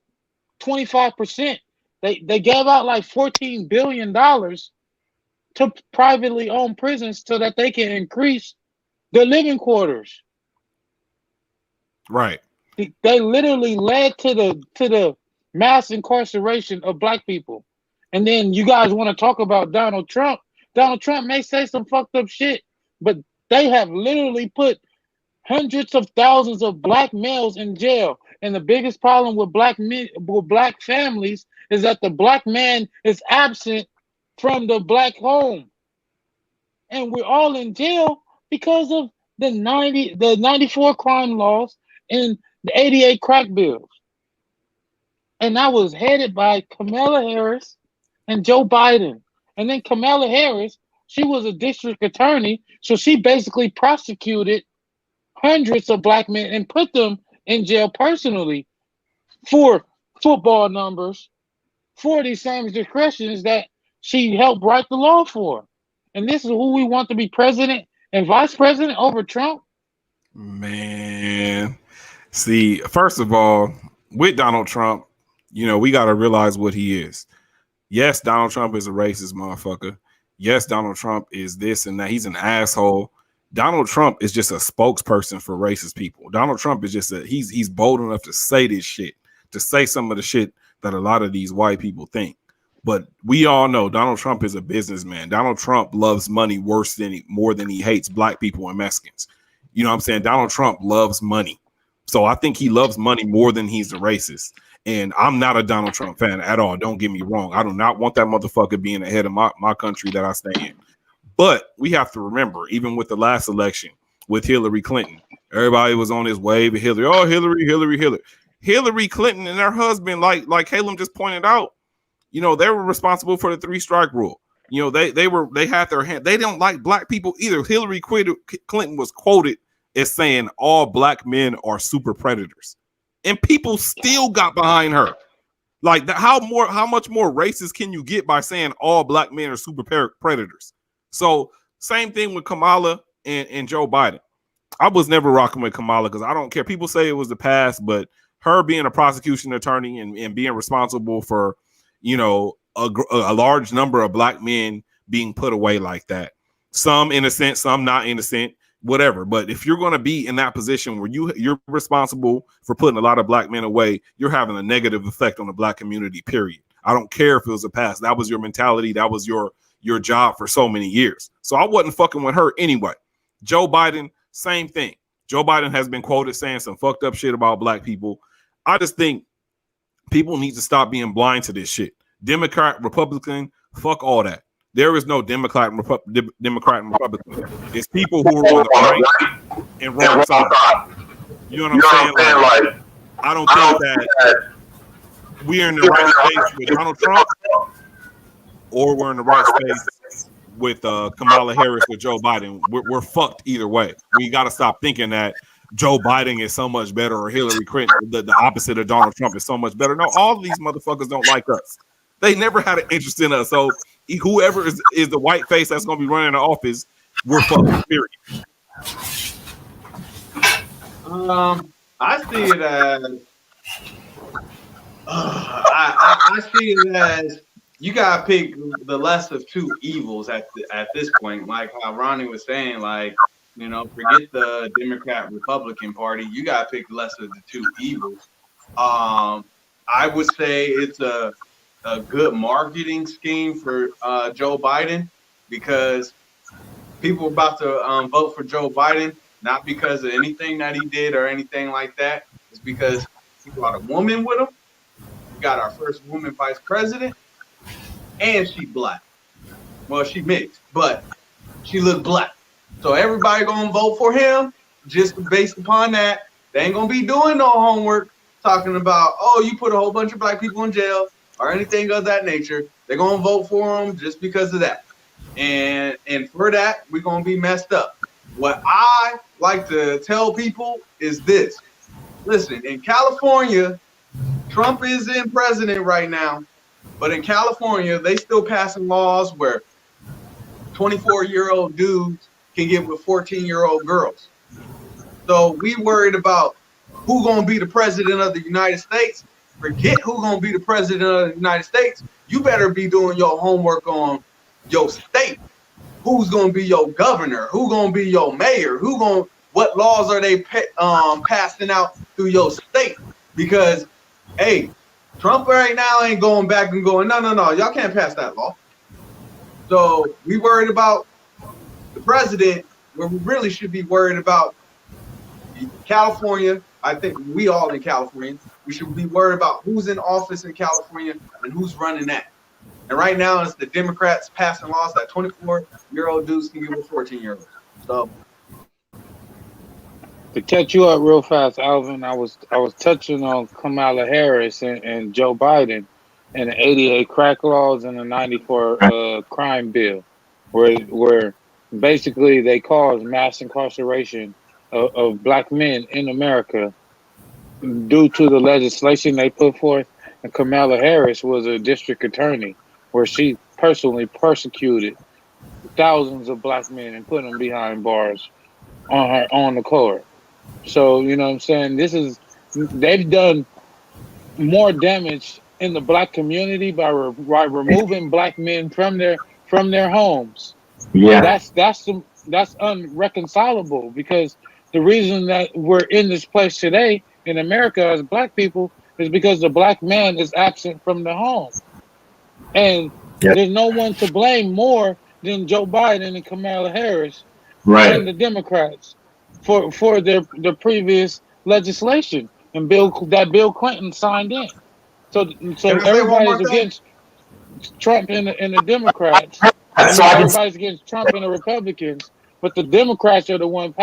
25%. They gave out like $14 billion to privately owned prisons so that they can increase their living quarters. Right. They literally led to the mass incarceration of Black people. And then you guys want to talk about Donald Trump. Donald Trump may say some fucked up shit, but they have literally put hundreds of thousands of Black males in jail. And the biggest problem with Black families is that the Black man is absent from the Black home. And we're all in jail because of the 94 crime laws and the 88 crack bills. And that was headed by Kamala Harris and Joe Biden. And then Kamala Harris, she was a district attorney, so she basically prosecuted hundreds of Black men and put them in jail personally for football numbers, for these same discretions that she helped write the law for. And this is who we want to be president and vice president over Trump? Man, see, first of all, with Donald Trump, you know, we got to realize what he is. Yes, Donald Trump is a racist motherfucker. Yes, Donald Trump is this and that. He's an asshole. Donald Trump is just a spokesperson for racist people. Donald Trump is just he's bold enough to say this shit, to say some of the shit that a lot of these white people think. But we all know Donald Trump is a businessman. Donald Trump loves money more than he hates Black people and Mexicans. You know what I'm saying? Donald Trump loves money. So I think he loves money more than he's a racist. And I'm not a Donald Trump fan at all. Don't get me wrong. I do not want that motherfucker being ahead of my country that I stay in. But we have to remember, even with the last election with Hillary Clinton, everybody was on his wave of Hillary. Oh, Hillary. Hillary Clinton and her husband, like Caleb just pointed out, you know, they were responsible for the 3-strike rule. You know, they had their hand. They don't like Black people either. Hillary Clinton was quoted as saying all Black men are super predators. And people still got behind her. Like, how much more racist can you get by saying all Black men are super predators? So same thing with Kamala and Joe Biden. I was never rocking with Kamala because I don't care. People say it was the past, but her being a prosecution attorney and being responsible for, you know, a large number of Black men being put away like that. Some innocent, some not innocent, whatever. But if you're going to be in that position where you're responsible for putting a lot of black men away, you're having a negative effect on the black community, period. I don't care if it was a past. That was your mentality. That was your job for so many years. So I wasn't fucking with her anyway. Joe Biden, same thing. Joe Biden has been quoted saying some fucked up shit about black people. I just think people need to stop being blind to this shit. Democrat, Republican, fuck all that. There is no Democrat and Republican. It's people who are on the right and wrong side. You know what I'm saying? Like, I don't think that we're in the right space with Donald Trump, or we're in the right space with Kamala Harris with Joe Biden. We're fucked either way. We got to stop thinking that Joe Biden is so much better or Hillary Clinton, the opposite of Donald Trump, is so much better. No, all of these motherfuckers don't like us. They never had an interest in us. So whoever is the white face that's going to be running the office, we're fucked, period. I see it as I see it as you gotta pick the less of two evils at this point. Like how Ronnie was saying, like, you know, forget the Democrat Republican Party. You gotta pick the less of the two evils. I would say it's a good marketing scheme for Joe Biden, because people are about to vote for Joe Biden, not because of anything that he did or anything like that. It's because he brought a woman with him. We got our first woman vice president, and she black. Well, she mixed, but she looked black. So everybody gonna vote for him just based upon that. They ain't gonna be doing no homework talking about, oh, you put a whole bunch of black people in jail or anything of that nature. They're gonna vote for him just because of that. And for that, we're gonna be messed up. What I like to tell people is this. Listen, in California, Trump is in president right now, but in California, they still passing laws where 24-year-old dudes can get with 14-year-old girls. So we worried about who gonna be the president of the United States. Forget who gonna be the president of the United States. You better be doing your homework on your state. Who's gonna be your governor? Who gonna be your mayor? What laws are they passing out through your state? Because, hey, Trump right now ain't going back and going, no, y'all can't pass that law. So we worried about the president, where we really should be worried about California. I think we all in California, we should be worried about who's in office in California and who's running that. And right now it's the Democrats passing laws that 24-year-old dudes can get with 14-year-olds. So to catch you up real fast, Alvin, I was touching on Kamala Harris and Joe Biden and the 88 crack laws and the 94 crime bill, where basically they caused mass incarceration of black men in America due to the legislation they put forth. And Kamala Harris was a district attorney, where she personally persecuted thousands of black men and put them behind bars on her own accord. So, you know what I'm saying? They've done more damage in the black community by removing black men from their homes. Yeah, That's unreconcilable, because the reason that we're in this place today in America as black people is because the black man is absent from the home. And there's no one to blame more than Joe Biden and Kamala Harris and the Democrats for their previous legislation and Bill Clinton signed in. So everybody's against Trump and the Democrats. Everybody's against Trump and the Republicans, but the Democrats are the one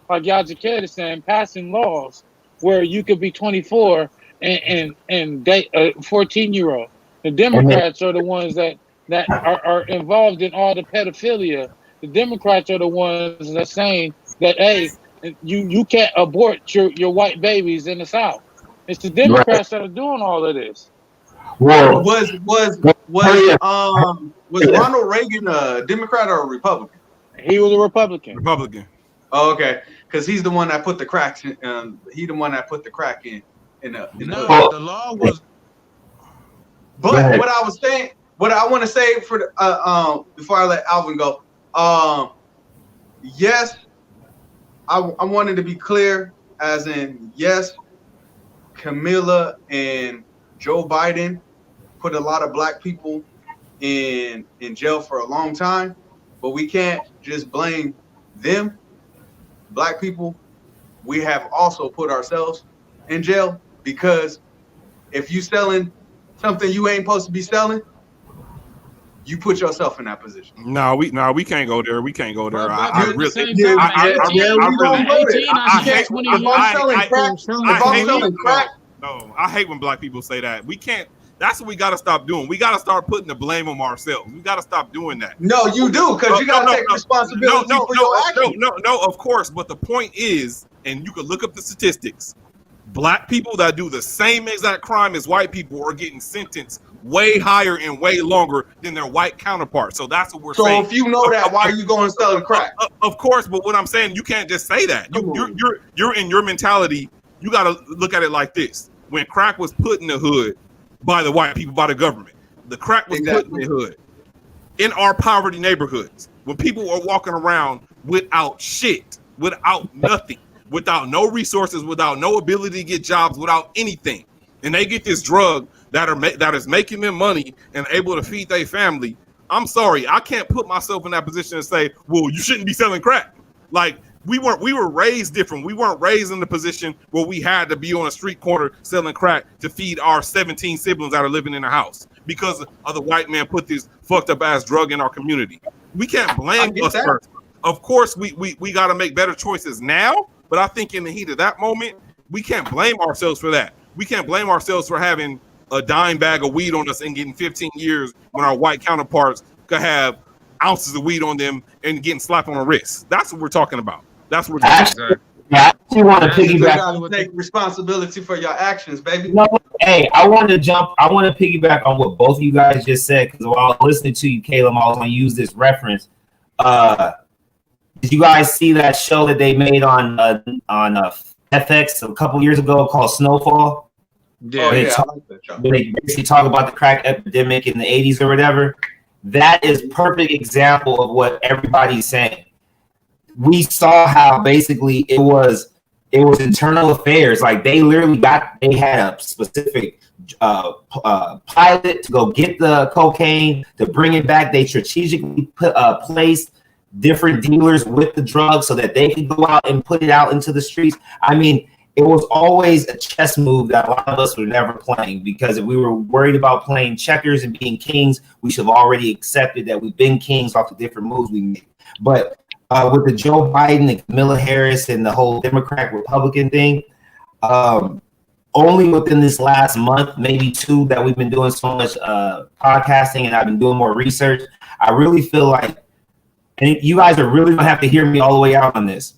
like Yajiked is saying, passing laws where you could be 24 and date a 14-year-old. The Democrats are the ones that are involved in all the pedophilia. The Democrats are the ones that are saying that, hey, you can't abort your white babies in the South. It's the Democrats that are doing all of this. Well, was Ronald Reagan a Democrat or a Republican? He was a Republican. Oh, okay, because he's the one that put the cracks in. He the one that put the crack in the law was. But what I was saying, what I want to say for the before I let Alvin go, yes, I wanted to be clear, as in, yes, Camilla and Joe Biden put a lot of black people in jail for a long time, but we can't just blame them. Black people, we have also put ourselves in jail, because if you selling something you ain't supposed to be selling, you put yourself in that position. No, we can't go there. We can't go there. I I'm really, selling crack. No, I hate when black people say that. We can't. That's what we got to stop doing. We got to start putting the blame on ourselves. We got to stop doing that. No, you do, because you got to take responsibility for your actions. No, of course. But the point is, and you can look up the statistics, black people that do the same exact crime as white people are getting sentenced way higher and way longer than their white counterparts. So that's what we're saying. So if you know that, why are you going selling crack? Of course, but what I'm saying, you can't just say that. You're in your mentality. You got to look at it like this. When crack was put in the hood by the white people, by the government, the crack was put in the hood in our poverty neighborhoods. When people are walking around without shit, without nothing, without no resources, without no ability to get jobs, without anything, and they get this drug that is making them money and able to feed their family. I'm sorry, I can't put myself in that position and say, well, you shouldn't be selling crack. Like, we were raised different. We weren't raised in the position where we had to be on a street corner selling crack to feed our 17 siblings that are living in a house because of the white man put this fucked up ass drug in our community. We can't blame us first. Of course, we got to make better choices now, but I think in the heat of that moment, we can't blame ourselves for that. We can't blame ourselves for having a dime bag of weed on us and getting 15 years when our white counterparts could have ounces of weed on them and getting slapped on the wrist. That's what we're talking about. That's what we're talking about. I actually want to piggyback. Take responsibility for your actions, baby. No, hey, I want to piggyback on what both of you guys just said, because while I was listening to you, Caleb, I was going to use this reference. Did you guys see that show that they made on FX a couple years ago called Snowfall? Yeah, they basically talk about the crack epidemic in the 80s or whatever. That is perfect example of what everybody's saying. We saw how basically it was internal affairs. Like they had a specific pilot to go get the cocaine, to bring it back. They strategically placed different dealers with the drug so that they could go out and put it out into the streets. I mean, it was always a chess move that a lot of us were never playing, because if we were worried about playing checkers and being kings, we should have already accepted that we've been kings off the different moves we made. But with the Joe Biden and Kamala Harris and the whole Democrat-Republican thing, only within this last month, maybe two, that we've been doing so much podcasting and I've been doing more research, I really feel like, and you guys are really going to have to hear me all the way out on this,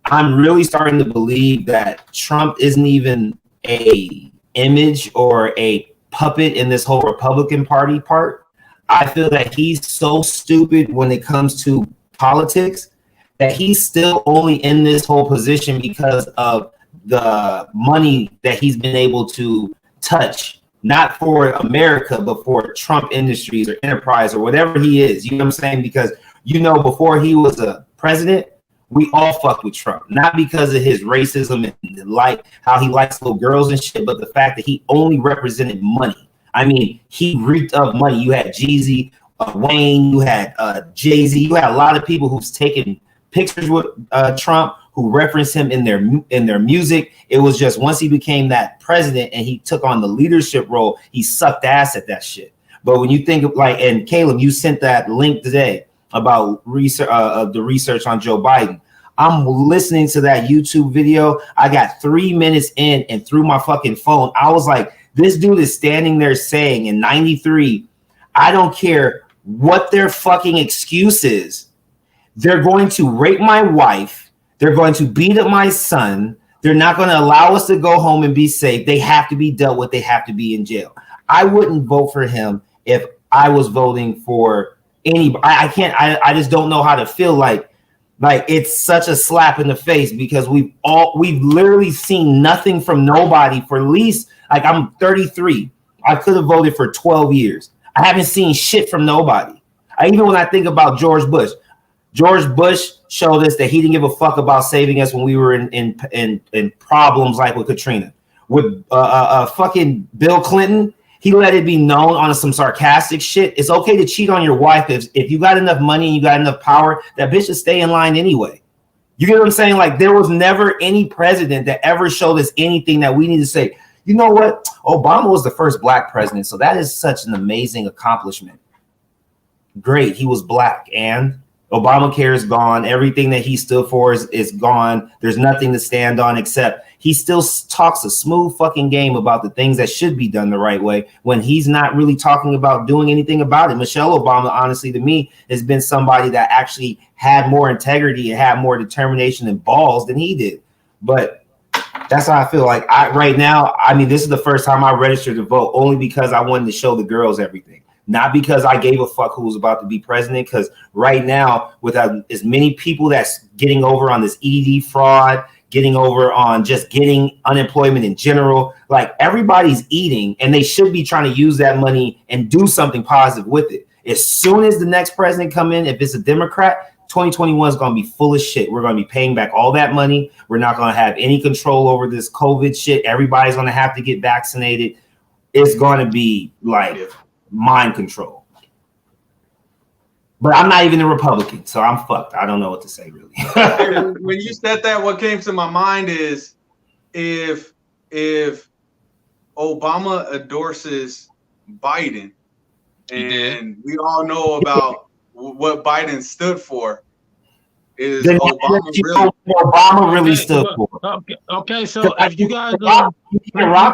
I'm really starting to believe that Trump isn't even a image or a puppet in this whole Republican Party part. I feel that he's so stupid when it comes to politics that he's still only in this whole position because of the money that he's been able to touch, not for America, but for Trump Industries or Enterprise or whatever he is. You know what I'm saying? Because, before he was a president, we all fucked with Trump, not because of his racism and like how he likes little girls and shit, but the fact that he only represented money. I mean, he reeked of money. You had Jeezy, Wayne, you had Jay-Z, you had a lot of people who's taken pictures with Trump, who reference him in their music. It was just once he became that president and he took on the leadership role, he sucked ass at that shit. But when you think of and Caleb, you sent that link today about the research on Joe Biden. I'm listening to that YouTube video. I got 3 minutes in, and through my fucking phone, I was like, this dude is standing there saying in 93, I don't care what their fucking excuse is. They're going to rape my wife. They're going to beat up my son. They're not going to allow us to go home and be safe. They have to be dealt with. They have to be in jail. I wouldn't vote for him if I was voting for anybody. I just don't know how to feel like it's such a slap in the face, because we've literally seen nothing from nobody for at least, I'm 33. I could have voted for 12 years. I haven't seen shit from nobody. Even when I think about George Bush, George Bush showed us that he didn't give a fuck about saving us when we were in problems like with Katrina. With fucking Bill Clinton, he let it be known on some sarcastic shit. It's okay to cheat on your wife if you got enough money and you got enough power. That bitch should stay in line anyway. You get what I'm saying? Like, there was never any president that ever showed us anything that we need to say, you know what? Obama was the first black president, so that is such an amazing accomplishment. Great, he was black, and Obamacare is gone. Everything that he stood for is gone. There's nothing to stand on except he still talks a smooth fucking game about the things that should be done the right way when he's not really talking about doing anything about it. Michelle Obama, honestly, to me, has been somebody that actually had more integrity and had more determination and balls than he did. But that's how I feel. Like, right now, I mean, this is the first time I registered to vote only because I wanted to show the girls everything. Not because I gave a fuck who was about to be president, because right now, with as many people that's getting over on this ED fraud, getting over on just getting unemployment in general, like, everybody's eating, and they should be trying to use that money and do something positive with it. As soon as the next president come in, if it's a Democrat, 2021 is going to be full of shit. We're going to be paying back all that money. We're not going to have any control over this COVID shit. Everybody's going to have to get vaccinated. It's going to be like mind control. But I'm not even a Republican, so I'm fucked. I don't know what to say, really. When you said that, what came to my mind is if Obama endorses Biden, and we all know about what Biden stood for, is Obama really stood for. Okay, so if you guys rock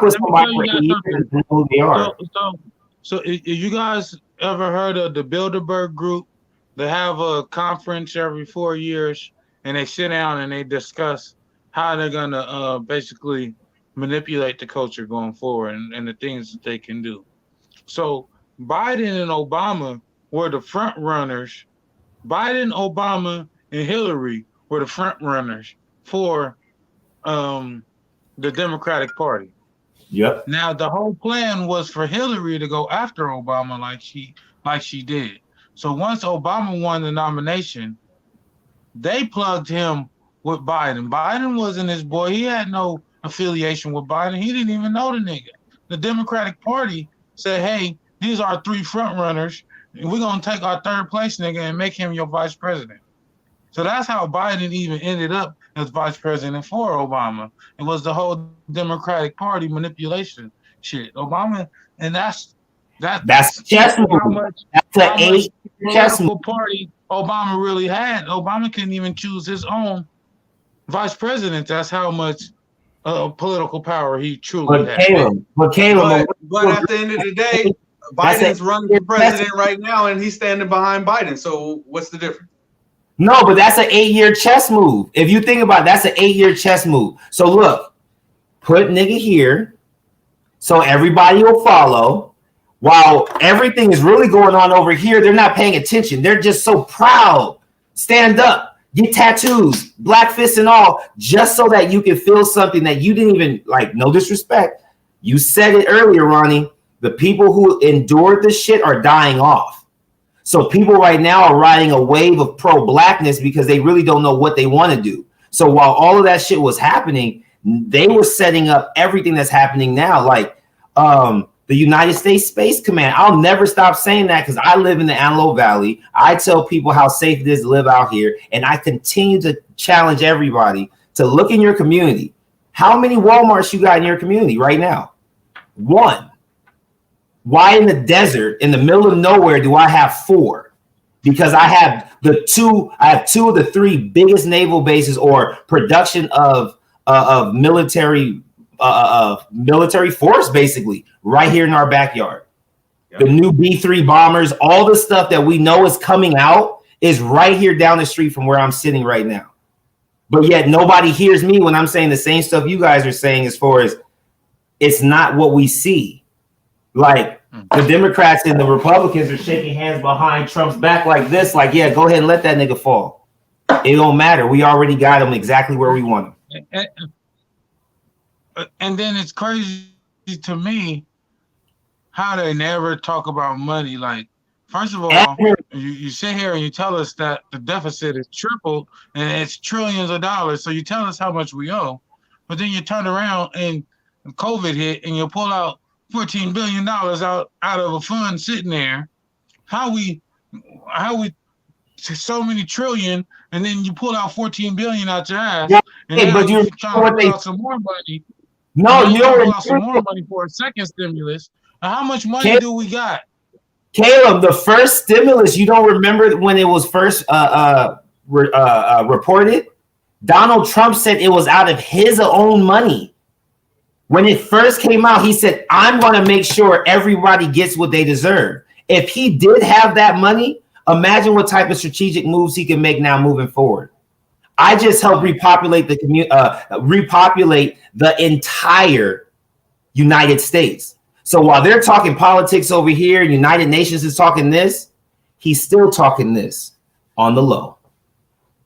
with somebody for years, who they are. So if you guys ever heard of the Bilderberg Group? They have a conference every 4 years, and they sit down and they discuss how they're going to basically manipulate the culture going forward and the things that they can do. So Biden and Obama were the front runners. Biden, Obama, and Hillary were the front runners for the Democratic Party. Yep. Now the whole plan was for Hillary to go after Obama like she did. So once Obama won the nomination, they plugged him with Biden. Biden wasn't his boy. He had no affiliation with Biden. He didn't even know the nigga. The Democratic Party said, hey, these are 3 front runners, and we're going to take our 3rd place nigga and make him your vice president. So that's how Biden even ended up as vice president for Obama. It was the whole Democratic Party manipulation shit. Obama, and that's chess move. That's an 8 chess move. Party Obama really had. Obama couldn't even choose his own vice president. That's how much political power he truly had. But at the end of the day, Biden's running for president right now, and he's standing behind Biden. So what's the difference? No, but that's an 8-year chess move. If you think about it, that's an 8-year chess move. So look, put nigga here, so everybody will follow. While everything is really going on over here, they're not paying attention. They're just so proud. Stand up, get tattoos, black fists and all, just so that you can feel something that you didn't even, like, no disrespect. You said it earlier, Ronnie. The people who endured this shit are dying off. So people right now are riding a wave of pro-blackness because they really don't know what they want to do. So while all of that shit was happening, they were setting up everything that's happening now. Like the United States Space Command. I'll never stop saying that because I live in the Antelope Valley. I tell people how safe it is to live out here. And I continue to challenge everybody to look in your community. How many Walmarts you got in your community right now? 1. Why in the desert, in the middle of nowhere, do I have 4? Because I have 2 of the 3 biggest naval bases or production of military force, basically, right here in our backyard. Yep. The new B-3 bombers, all the stuff that we know is coming out is right here down the street from where I'm sitting right now. But yet nobody hears me when I'm saying the same stuff you guys are saying as far as it's not what we see. Like the Democrats and the Republicans are shaking hands behind Trump's back like this, like, yeah, go ahead and let that nigga fall. It don't matter. We already got him exactly where we want him. And then it's crazy to me how they never talk about money. Like First of all, you sit here and you tell us that the deficit is tripled and it's trillions of dollars. So you tell us how much we owe, but then you turn around and COVID hit and you pull out $14 billion out of a fund sitting there. How we so many trillion, and then you pull out 14 billion out your ass, and then but you're trying to pull out some more money. No, you don't pull out some more money for a second stimulus. Now, how much money do we got? Caleb, the first stimulus, you don't remember when it was first reported? Donald Trump said it was out of his own money. When it first came out, he said, I'm going to make sure everybody gets what they deserve. If he did have that money, imagine what type of strategic moves he can make now moving forward. I just helped repopulate the entire United States. So while they're talking politics over here, United Nations is talking this, he's still talking this on the low.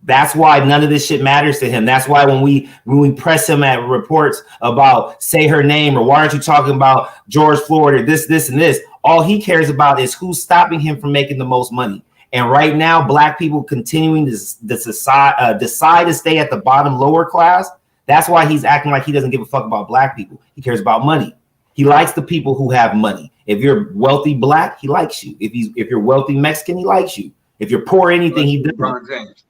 That's why none of this shit matters to him. That's why when we press him at reports about say her name or why aren't you talking about George Floyd or this, and this, all he cares about is who's stopping him from making the most money. And right now, black people continuing to decide to stay at the bottom lower class. That's why he's acting like he doesn't give a fuck about black people. He cares about money. He likes the people who have money. If you're wealthy black, he likes you. If you're wealthy Mexican, he likes you. If you're poor anything, he doesn't.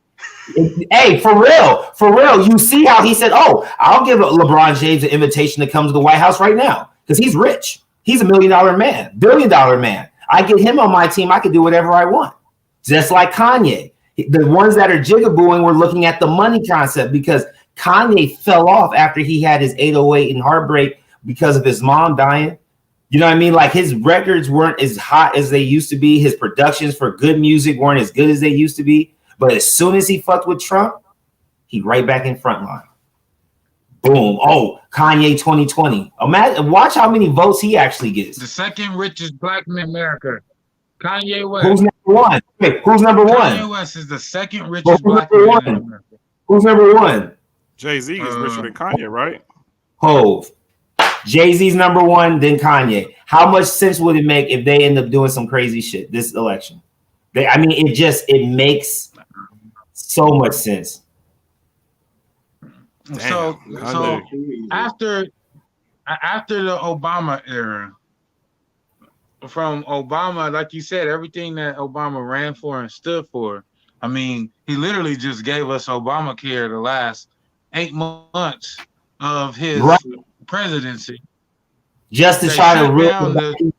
Hey, for real. You see how he said, "Oh, I'll give LeBron James an invitation to come to the White House right now because he's rich. He's $1 million man, $1 billion man. I get him on my team. I can do whatever I want." Just like Kanye. The ones that are jigabooing were looking at the money concept because Kanye fell off after he had his 808 and heartbreak because of his mom dying. You know what I mean? Like his records weren't as hot as they used to be. His productions for good music weren't as good as they used to be. But as soon as he fucked with Trump, he right back in front line. Boom. Oh, Kanye 2020. Imagine, watch how many votes he actually gets. The second richest black man in America. Kanye West. Who's number one? Wait, who's number one? Kanye West is the second richest black man in America. Who's number one? Jay-Z is richer than Kanye, right? Hove. Jay-Z's number one, then Kanye. How much sense would it make if they end up doing some crazy shit this election? It makes so much sense. Damn, so after the Obama era, from Obama, like you said, everything that Obama ran for and stood for, I mean, he literally just gave us Obamacare the last 8 months of his presidency. Just to try to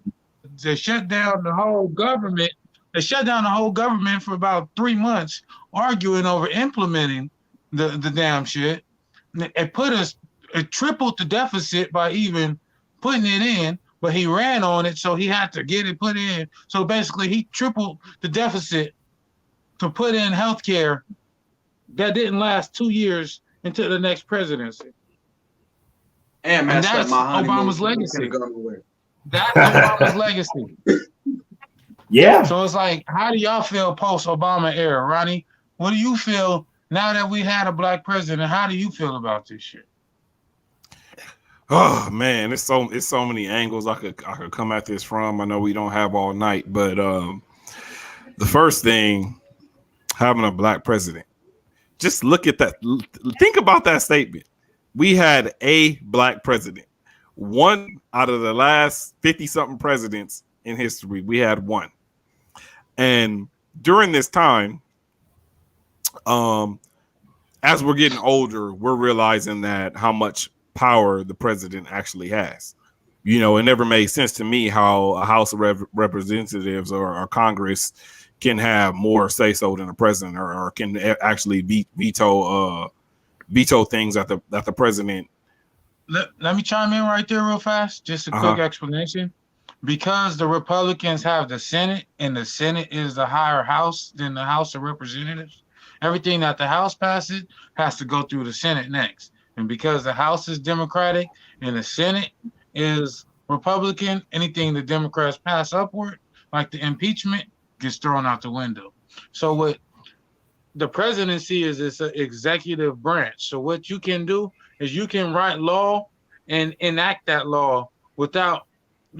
they shut down the whole government. They shut down the whole government for about 3 months, arguing over implementing the damn shit. It tripled the deficit by even putting it in, but he ran on it, so he had to get it put in. So basically, he tripled the deficit to put in healthcare that didn't last 2 years into the next presidency. And that's Obama's legacy. That's Obama's legacy. Yeah. So it's like, how do y'all feel post-Obama era, Ronnie? What do you feel now that we had a black president? How do you feel about this shit? Oh man, it's so many angles I could come at this from. I know we don't have all night, but the first thing, having a black president. Just look at that. Think about that statement. We had a black president. One out of the last 50-something presidents in history, we had one. And during this time, as we're getting older, we're realizing that how much power the president actually has. You know, it never made sense to me how a House of Representatives or Congress can have more say-so than the president, or can actually veto things that the president. Let me chime in right there real fast. Just a quick explanation. Because the Republicans have the Senate, and the Senate is the higher house than the House of Representatives, everything that the House passes has to go through the Senate next. And because the House is Democratic and the Senate is Republican, anything the Democrats pass upward, like the impeachment, gets thrown out the window. So what the presidency is, it's an executive branch. So what you can do is you can write law and enact that law without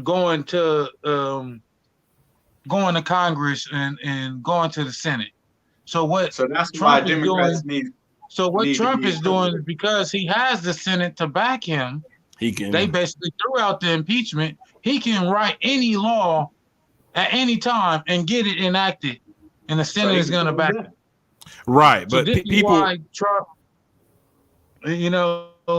going to going to Congress and going to the Senate. So what So that's why Trump is doing? Democrats need. So what need to Trump be is doing is because he has the Senate to back him. He can. They basically threw out the impeachment. He can write any law at any time and get it enacted, and the Senate is going to back him. Right, So but this people. is why Trump,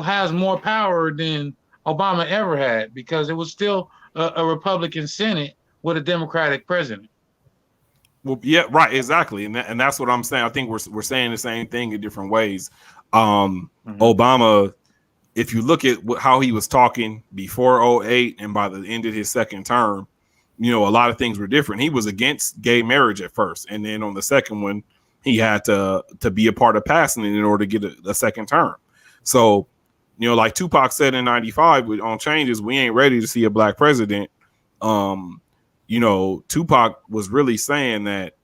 has more power than Obama ever had, because it was still a Republican Senate with a Democratic president. Well, yeah, right, exactly, and that's what I'm saying. I think we're saying the same thing in different ways. Obama, if you look at how he was talking before 2008 and by the end of his second term, a lot of things were different. He was against gay marriage at first, and then on the second one, he had to be a part of passing it in order to get a second term. So, like Tupac said in '95 on Changes, we ain't ready to see a black president. Tupac was really saying that,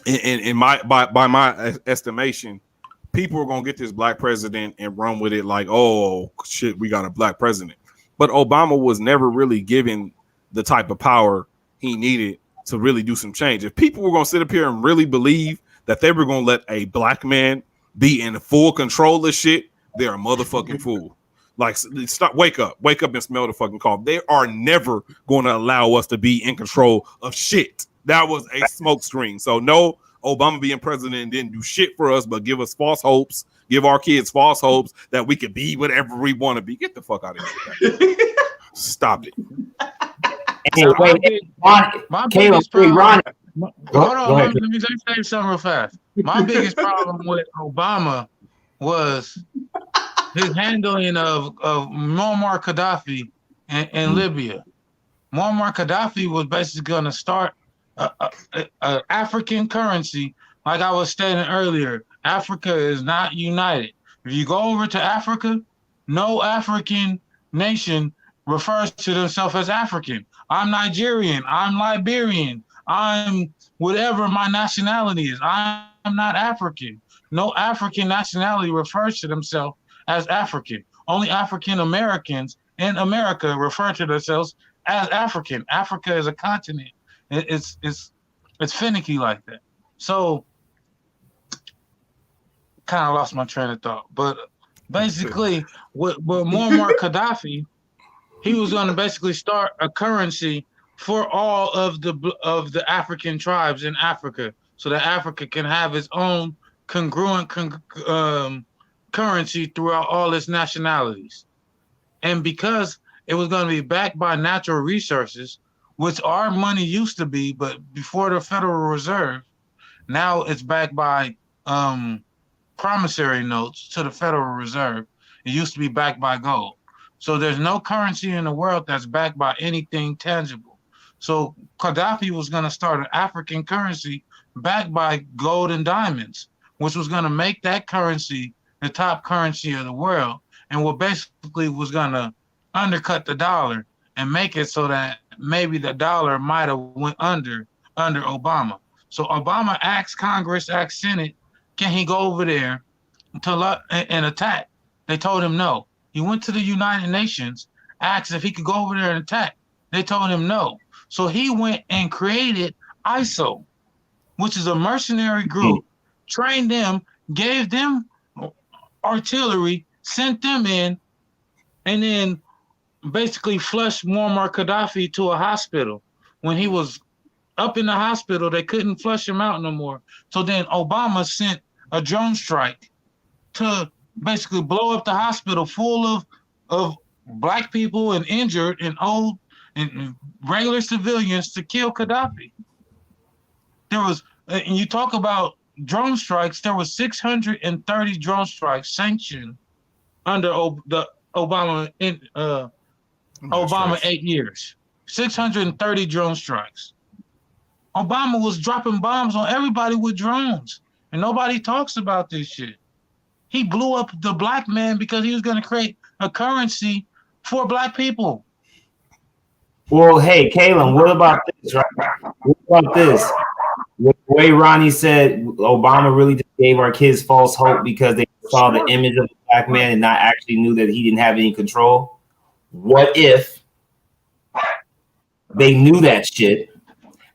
in by my estimation, people are gonna get this black president and run with it like, oh shit, we got a black president. But Obama was never really given the type of power he needed to really do some change. If people were gonna sit up here and really believe that they were gonna let a black man be in full control of shit, they're a motherfucking fool. Like, stop, wake up and smell the fucking coffee. They are never going to allow us to be in control of shit. That was a smoke screen. So no, Obama being president didn't do shit for us, but give us false hopes, give our kids false hopes that we could be whatever we want to be. Get the fuck out of here. Stop it. Hey, wait, Ronnie. Hold on, let me say something real fast. My biggest problem with Obama was his handling of Muammar Gaddafi in Libya. Muammar Gaddafi was basically going to start a African currency. Like I was stating earlier, Africa is not united. If you go over to Africa, no African nation refers to themselves as African. I'm Nigerian. I'm Liberian. I'm whatever my nationality is. I'm not African. No African nationality refers to themselves as African. Only African Americans in America refer to themselves as African. Africa is a continent. It's finicky like that. So, kind of lost my train of thought. But basically, with Muammar Gaddafi, he was going to basically start a currency for all of the African tribes in Africa, so that Africa can have its own congruent currency throughout all its nationalities. And because it was going to be backed by natural resources, which our money used to be, but before the Federal Reserve, now it's backed by promissory notes to the Federal Reserve. It used to be backed by gold. So there's no currency in the world that's backed by anything tangible. So Gaddafi was going to start an African currency backed by gold and diamonds, which was going to make that currency the top currency of the world, and what basically was going to undercut the dollar and make it so that maybe the dollar might have went under Obama. So Obama asked Congress, asked Senate, can he go over there and attack? They told him no. He went to the United Nations, asked if he could go over there and attack. They told him no. So he went and created ISO, which is a mercenary group, trained them, gave them artillery, sent them in, and then basically flushed Muammar Gaddafi to a hospital. When he was up in the hospital, they couldn't flush him out no more. So then Obama sent a drone strike to basically blow up the hospital full of black people and injured and old and regular civilians to kill Gaddafi. There was, and you talk about drone strikes, there was 630 drone strikes sanctioned under the Obama 8 years. 630 drone strikes. Obama was dropping bombs on everybody with drones, and nobody talks about this shit. He blew up the black man because he was going to create a currency for black people. Well, hey, Kalen, what about this? Right? What about this? The way Ronnie said Obama really just gave our kids false hope because they saw the image of the black man and not actually knew that he didn't have any control. What if they knew that shit,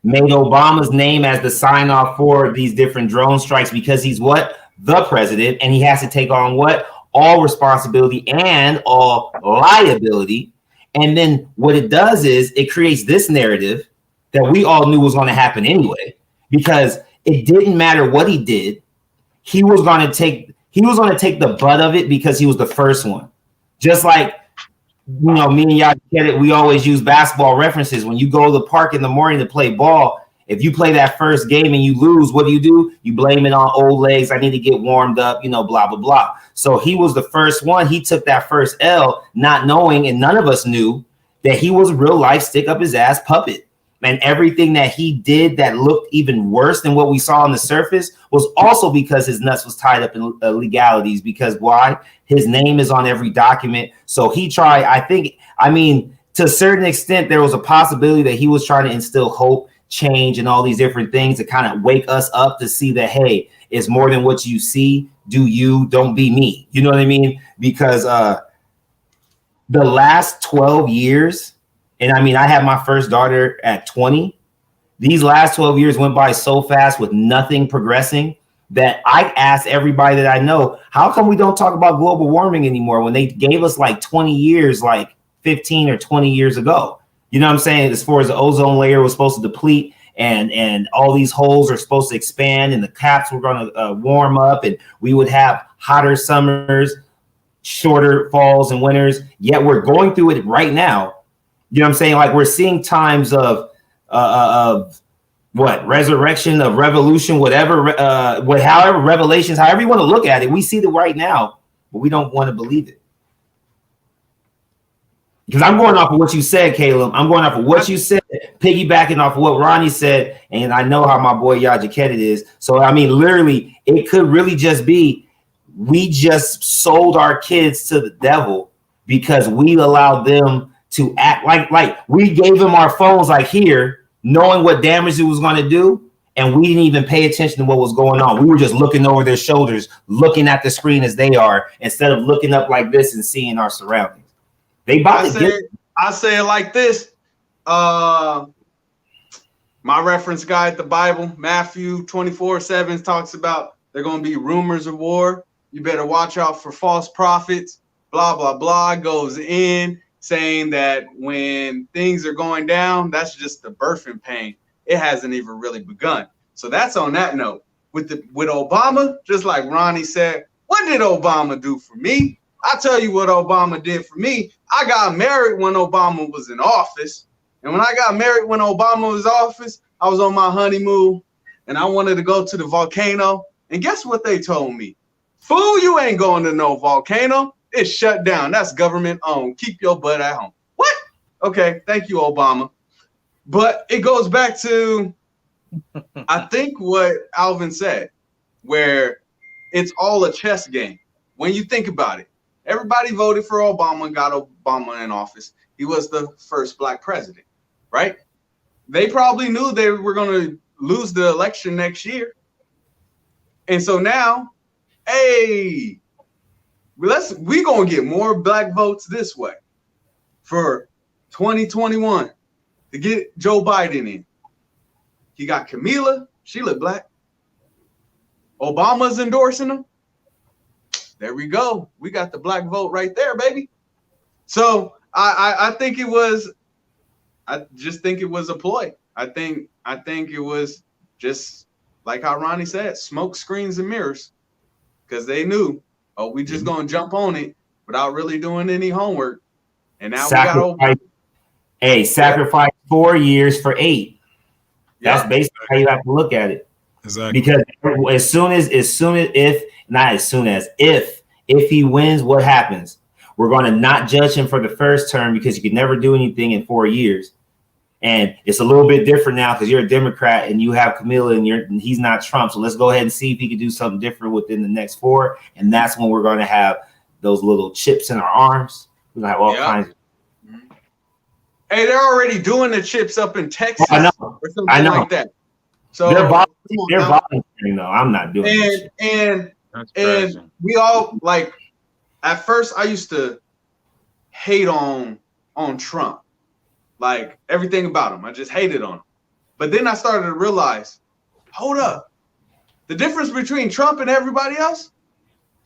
made Obama's name as the sign off for these different drone strikes because he's what? The president, and he has to take on what? All responsibility and all liability. And then what it does is it creates this narrative that we all knew was going to happen anyway, because it didn't matter what he did. He was going to take the butt of it because he was the first one. Just like, you know, me and y'all get it. We always use basketball references. When you go to the park in the morning to play ball, if you play that first game and you lose, what do? You blame it on old legs. I need to get warmed up, you know, blah, blah, blah. So he was the first one. He took that first L, not knowing, and none of us knew that he was a real life stick up his ass puppet. And everything that he did that looked even worse than what we saw on the surface was also because his nuts was tied up in legalities. Because why? His name is on every document. So he tried, to a certain extent, there was a possibility that he was trying to instill hope, change, and all these different things to kind of wake us up to see that, hey, it's more than what you see. Do you, don't be me. You know what I mean? Because the last 12 years, and I had my first daughter at 20. These last 12 years went by so fast with nothing progressing that I asked everybody that I know, how come we don't talk about global warming anymore when they gave us like 20 years, like 15 or 20 years ago? You know what I'm saying? As far as the ozone layer was supposed to deplete and all these holes are supposed to expand and the caps were going to warm up and we would have hotter summers, shorter falls and winters. Yet we're going through it right now. You know what I'm saying? Like we're seeing times of what? Resurrection, of revolution, whatever, however, revelations, however you want to look at it. We see it right now, but we don't want to believe it. Because I'm going off of what you said, Caleb. I'm going off of what you said, piggybacking off of what Ronnie said, and I know how my boy Yajaket it is. So, literally, it could really just be we just sold our kids to the devil because we allowed them to act like we gave them our phones like here, knowing what damage it was going to do, and we didn't even pay attention to what was going on. We were just looking over their shoulders, looking at the screen as they are, instead of looking up like this and seeing our surroundings. I say it like this. My reference guide, the Bible, Matthew 24:7 talks about there are going to be rumors of war. You better watch out for false prophets, blah, blah, blah, goes in saying that when things are going down, that's just the birthing pain. It hasn't even really begun. So that's on that note. With Obama, just like Ronnie said, what did Obama do for me? I'll tell you what Obama did for me. I got married when Obama was in office. And when I got married when Obama was in office, I was on my honeymoon and I wanted to go to the volcano. And guess what they told me? Fool, you ain't going to no volcano. It's shut down. That's government owned. Keep your butt at home. What? Okay, thank you, Obama. But it goes back to, I think, what Alvin said, where it's all a chess game. When you think about it, everybody voted for Obama and got Obama in office. He was the first black president, right? They probably knew they were going to lose the election next year. And so now, hey, we going to get more black votes this way for 2021 to get Joe Biden in. He got Camila. She look black. Obama's endorsing him. There we go. We got the black vote right there, baby. So I just think it was a ploy. I think it was just like how Ronnie said, smoke screens and mirrors, because they knew, oh, we just gonna jump on it without really doing any homework. And now sacrifice 4 years for 8. That's basically how you have to look at it. Exactly. Because if he wins, what happens? We're going to not judge him for the first term because you can never do anything in 4 years. And it's a little bit different now because you're a Democrat and you have Camila and he's not Trump. So let's go ahead and see if he can do something different within the next 4. And that's when we're going to have those little chips in our arms. We're going to have all kinds of. Hey, they're already doing the chips up in Texas or something like that. So they're volunteering though. I'm not doing it. And we all, like, at first I used to hate on Trump. Like everything about him. I just hated on him. But then I started to realize, hold up, the difference between Trump and everybody else,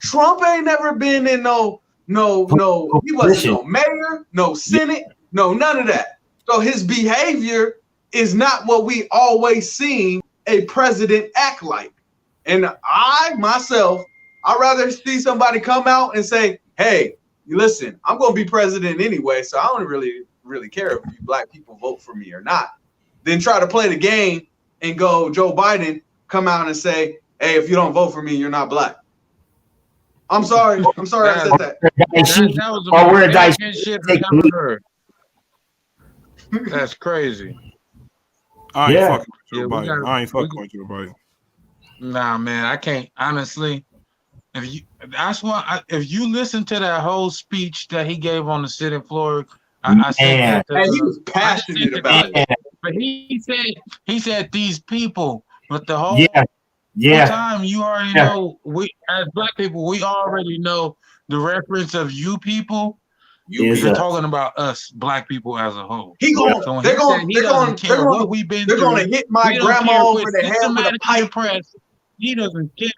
Trump ain't never been in no, he wasn't no mayor, no Senate, no none of that. So his behavior is not what we always seen a president act like. And I myself, I'd rather see somebody come out and say, hey, listen, I'm going to be president anyway, so I don't really care if you black people vote for me or not. Then try to play the game and go Joe Biden come out and say, hey, if you don't vote for me, you're not black. I'm sorry I said that. That was the most shit I ever heard. That's crazy. I ain't fucking with Joe Biden. I ain't fucking with Joe Biden. Nah, man, I can't. Honestly, if you listen to that whole speech that he gave on the sitting floor, I said that, he was passionate about it. But he said these people, but the whole time you already know, we as black people, we already know the reference of you people. You're talking about us black people as a whole. They're gonna hit my grandma over the head with a pipe. He doesn't care.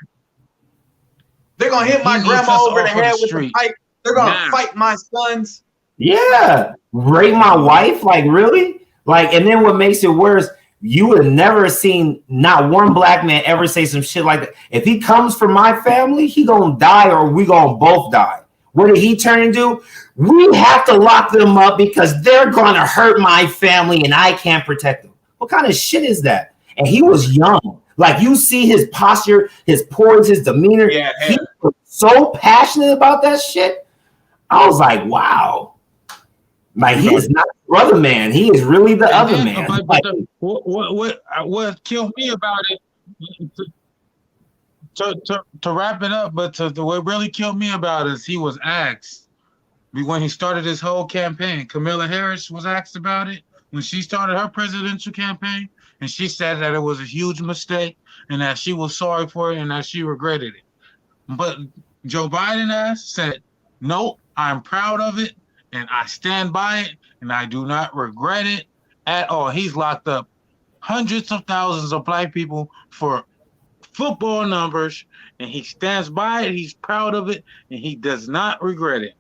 They're gonna hit my grandma over the head with a pipe. They're gonna fight my sons. Yeah, rape my wife. Like really? Like, and then what makes it worse? You would have never seen not one black man ever say some shit like that. If he comes for my family, he gonna die or we gonna both die. What did he turn into? We have to lock them up because they're gonna hurt my family and I can't protect them. What kind of shit is that? And he was young. Like you see his posture, his poise, his demeanor. He was so passionate about that shit. I was like, wow. Like he is not the brother man. He is really the other man. What killed me about it, to wrap it up, but what really killed me about it is he was asked when he started his whole campaign. Kamala Harris was asked about it when she started her presidential campaign, and she said that it was a huge mistake and that she was sorry for it and that she regretted it. But Joe Biden said, nope, I'm proud of it. And I stand by it, and I do not regret it at all. He's locked up hundreds of thousands of black people for football numbers, and he stands by it. He's proud of it, and he does not regret it.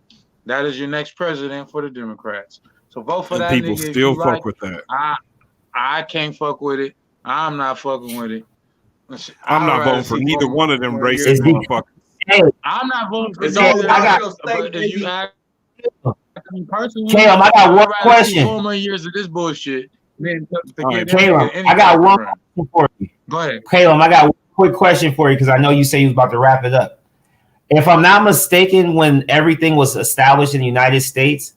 That is your next president for the Democrats. So vote for that. People still fuck with that. I can't fuck with it. I'm not fucking with it. I'm not voting for neither one of them racist motherfuckers. I'm not voting for either. Caleb, I got one question. 4 more years of this bullshit. Caleb, I got one question for you. Go ahead. Caleb, I got one quick question for you because I know you say you was about to wrap it up. If I'm not mistaken, when everything was established in the United States,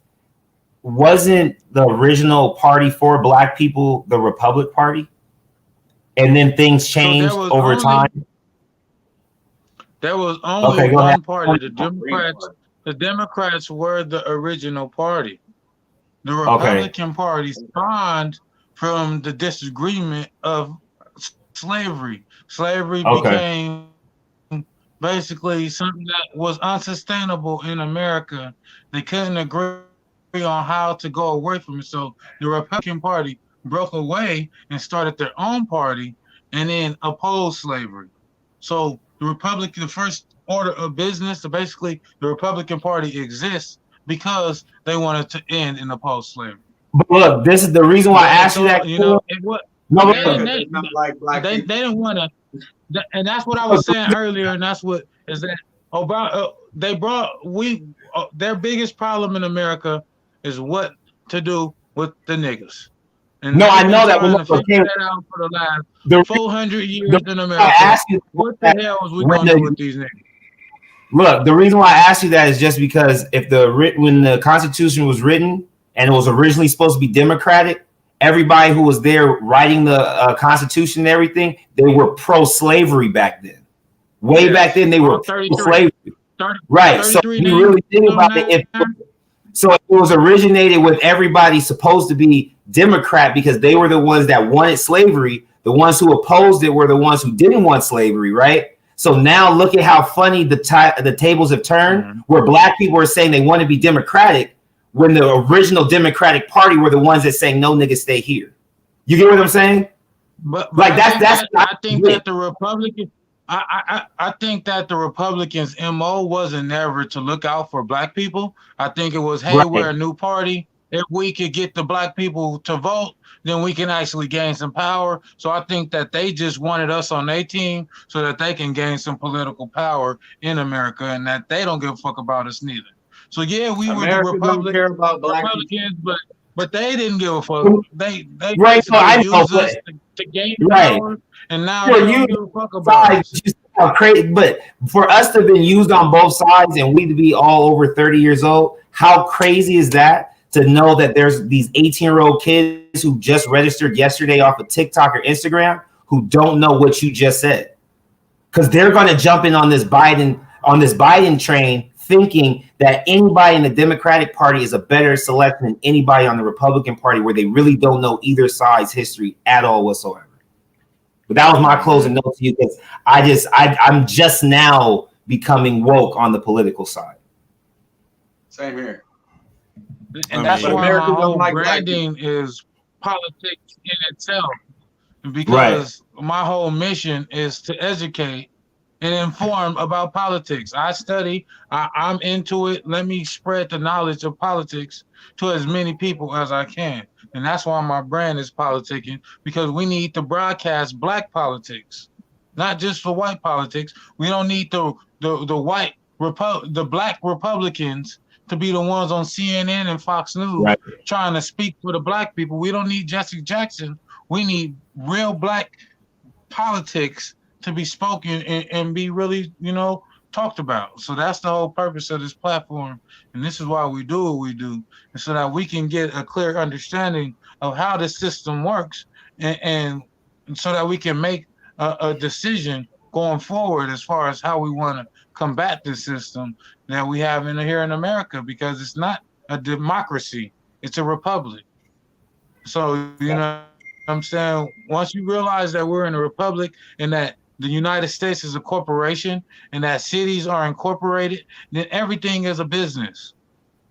wasn't the original party for black people the Republic Party? And then things changed over time? There was only one party, the Democrats. The Democrats were the original party. The Republican Party spawned from the disagreement of slavery. Slavery became basically something that was unsustainable in America. They couldn't agree on how to go away from it. So the Republican Party broke away and started their own party and then opposed slavery. So the first order of business, so basically the Republican Party exists because they wanted to end and oppose slavery. But look, this is the reason why I asked you that. They didn't want to, and that's what I was saying earlier, and that's what is that Obama. Their biggest problem in America is what to do with the niggas. And I know that. We're figure that out for the last 400 years in America. What the hell was we going to do with these niggas? Look, the reason why I asked you that is just because when the Constitution was written and it was originally supposed to be democratic, everybody who was there writing the Constitution and everything, they were pro-slavery back then. Back then, they were pro-slavery. Right. So you really think about it. So it was originated with everybody supposed to be Democrat because they were the ones that wanted slavery. The ones who opposed it were the ones who didn't want slavery, right? So now look at how funny the tables have turned, where black people are saying they want to be Democratic when the original Democratic Party were the ones that saying, no, niggas, stay here. You get what I'm saying? But Like I think that the Republican. I think that the Republicans' MO wasn't never to look out for black people. I think it was, hey, right. we're a new party. If we could get the black people to vote, then we can actually gain some power. So I think that they just wanted us on their team so that they can gain some political power in America, and that they don't give a fuck about us neither. So yeah, we America were the don't care about black Republicans, but they didn't give a fuck. They Right, basically I know, used us to gain power, and now they don't give a fuck about us. How crazy, but for us to have been used on both sides and we to be all over 30 years old, how crazy is that? To know that there's these 18-year-old kids who just registered yesterday off of TikTok or Instagram who don't know what you just said, because they're going to jump in on this Biden train, thinking that anybody in the Democratic Party is a better selection than anybody on the Republican Party, where they really don't know either side's history at all whatsoever. But that was my closing note to you, because I'm just now becoming woke on the political side. Same here. And that's why my whole branding is politics in itself, because my whole mission is to educate and inform about politics. I study, I'm into it. Let me spread the knowledge of politics to as many people as I can. And that's why my brand is politicking, because we need to broadcast black politics, not just for white politics. We don't need the black Republicans to be the ones on CNN and Fox News trying to speak for the black people. We don't need Jesse Jackson. We need real black politics to be spoken and be really, talked about. So that's the whole purpose of this platform. And this is why we do what we do, and so that we can get a clear understanding of how the system works, and so that we can make a decision going forward as far as how we want to combat this system that we have here in America, because it's not a democracy, it's a republic. So, what I'm saying, once you realize that we're in a republic and that the United States is a corporation and that cities are incorporated, then everything is a business.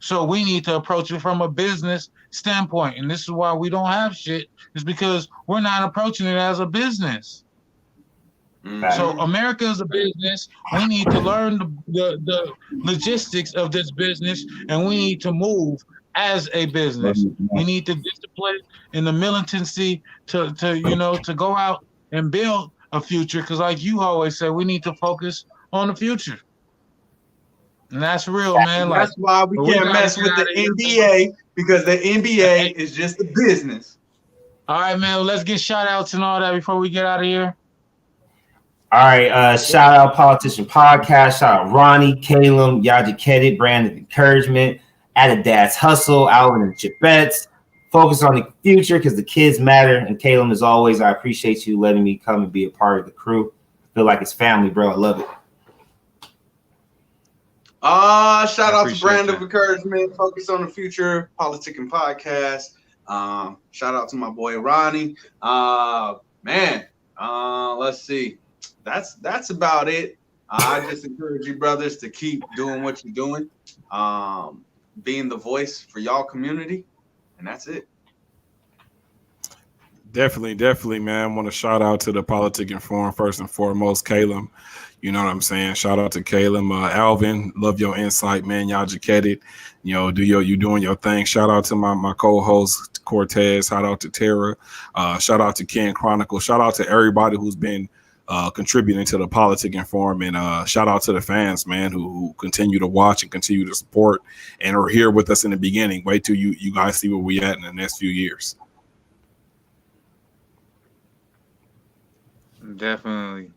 So we need to approach it from a business standpoint. And this is why we don't have shit, is because we're not approaching it as a business. So America is a business. We need to learn the logistics of this business, and we need to move as a business. We need to discipline in the militancy to go out and build a future, because like you always say, we need to focus on the future. And that's real, man. That's why we can't mess with the NBA, because the NBA is just a business. All right, man. Well, let's get shout outs and all that before we get out of here. All right, shout out PolitiKan Podcast, shout out Ronnie, Caleb, Yaji Kedit, Brand of Encouragement, Dad's Hustle, Alvin and Chipettes. Focus on the future because the kids matter. And Caleb, as always, I appreciate you letting me come and be a part of the crew. I feel like it's family, bro. I love it. Shout out to Brand of Encouragement, Focus on the Future, PolitiKan Podcast. Shout out to my boy Ronnie. Let's see. That's about it. I just encourage you brothers to keep doing what you're doing, being the voice for y'all community, and that's it. Definitely, man. I want to shout out to the PolitiKan Forum first and foremost, Caleb. You know what I'm saying? Shout out to Caleb. Alvin, love your insight, man. Y'all educated. You doing your thing. Shout out to my co-host Cortez. Shout out to Tara. Shout out to Ken Chronicle. Shout out to everybody who's been contributing to the PolitiKan Forum, and shout out to the fans, man, who continue to watch and continue to support and are here with us in the beginning. Wait till you guys see where we at in the next few years. Definitely.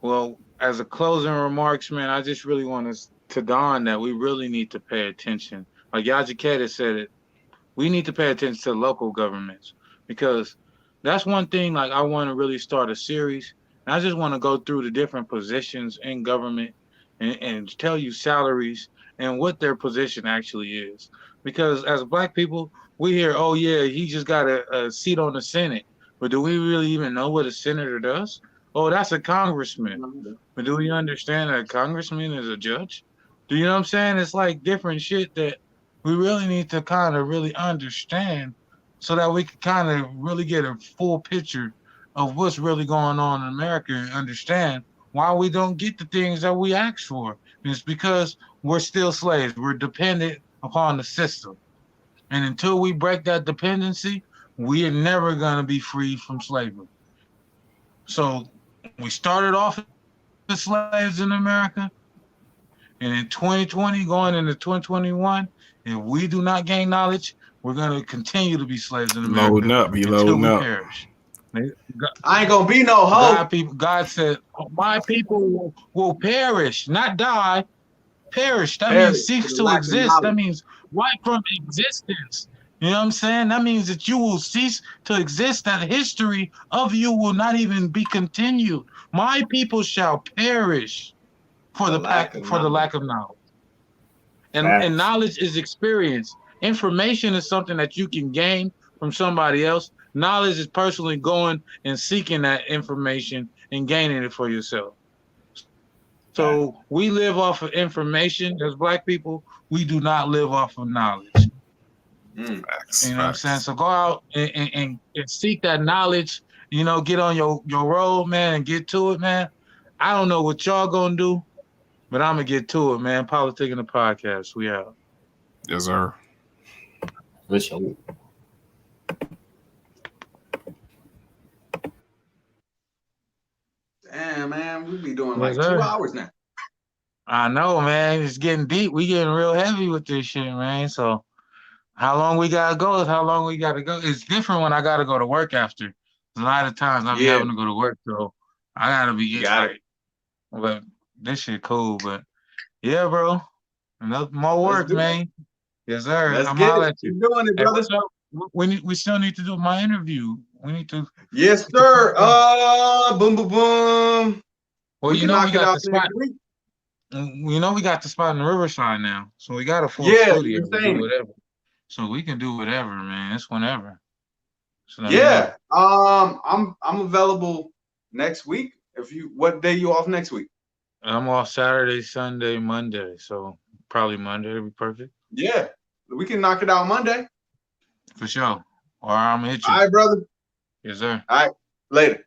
Well, as a closing remarks, man, I just really want us to dawn that we really need to pay attention. Like Yaji said it, we need to pay attention to local governments, because that's one thing. Like, I want to really start a series. And I just want to go through the different positions in government and tell you salaries and what their position actually is. Because as Black people, we hear, oh yeah, he just got a seat on the Senate. But do we really even know what a senator does? Oh, that's a congressman. But do we understand that a congressman is a judge? Do you know what I'm saying? It's like different shit that we really need to kind of really understand, so that we can kind of really get a full picture of what's really going on in America and understand why we don't get the things that we ask for. And it's because we're still slaves. We're dependent upon the system. And until we break that dependency, we are never going to be free from slavery. So we started off as slaves in America. And in 2020, going into 2021, if we do not gain knowledge, we're going to continue to be slaves in America. Loading up, until we perish. I ain't gonna be no hoe. God said, my people will perish, not die, perish. That Perish, means cease for the to lack of exist. knowledge. That means wipe from existence. You know what I'm saying? That means that you will cease to exist. That history of you will not even be continued. My people shall perish for the lack of knowledge. And knowledge is experience. Information is something that you can gain from somebody else. Knowledge is personally going and seeking that information and gaining it for yourself. So we live off of information. As Black people, we do not live off of knowledge. Facts, you know what I'm saying? So go out and seek that knowledge, you know, get on your road, man, and get to it, man. I don't know what y'all gonna do, but I'm gonna get to it, man. PolitiKan the Podcast. We out. Yes, sir. Damn, man, we be doing like 2 hours now. I know, man. It's getting deep. We getting real heavy with this shit, man. So how long we gotta go is how long we gotta go. It's different when I gotta go to work after. A lot of times I be having to go to work, so I gotta be tight. But this shit cool. But yeah, bro. More work, man. Yes, sir. Let's I'm get all it. at you. Keep doing it, brother. We still need to do my interview. We need to. Yes, sir. Boom, boom, boom. Well, we you know we got the spot. Week. You know we got the spot in the Riverside now, so we got a full studio to do whatever. So we can do whatever, man. It's whenever. So I'm available next week. What day you off next week? I'm off Saturday, Sunday, Monday. So probably Monday would be perfect. Yeah, we can knock it out Monday. For sure. Or I'm gonna hit you. All right, brother. Yes, sir. All right, later.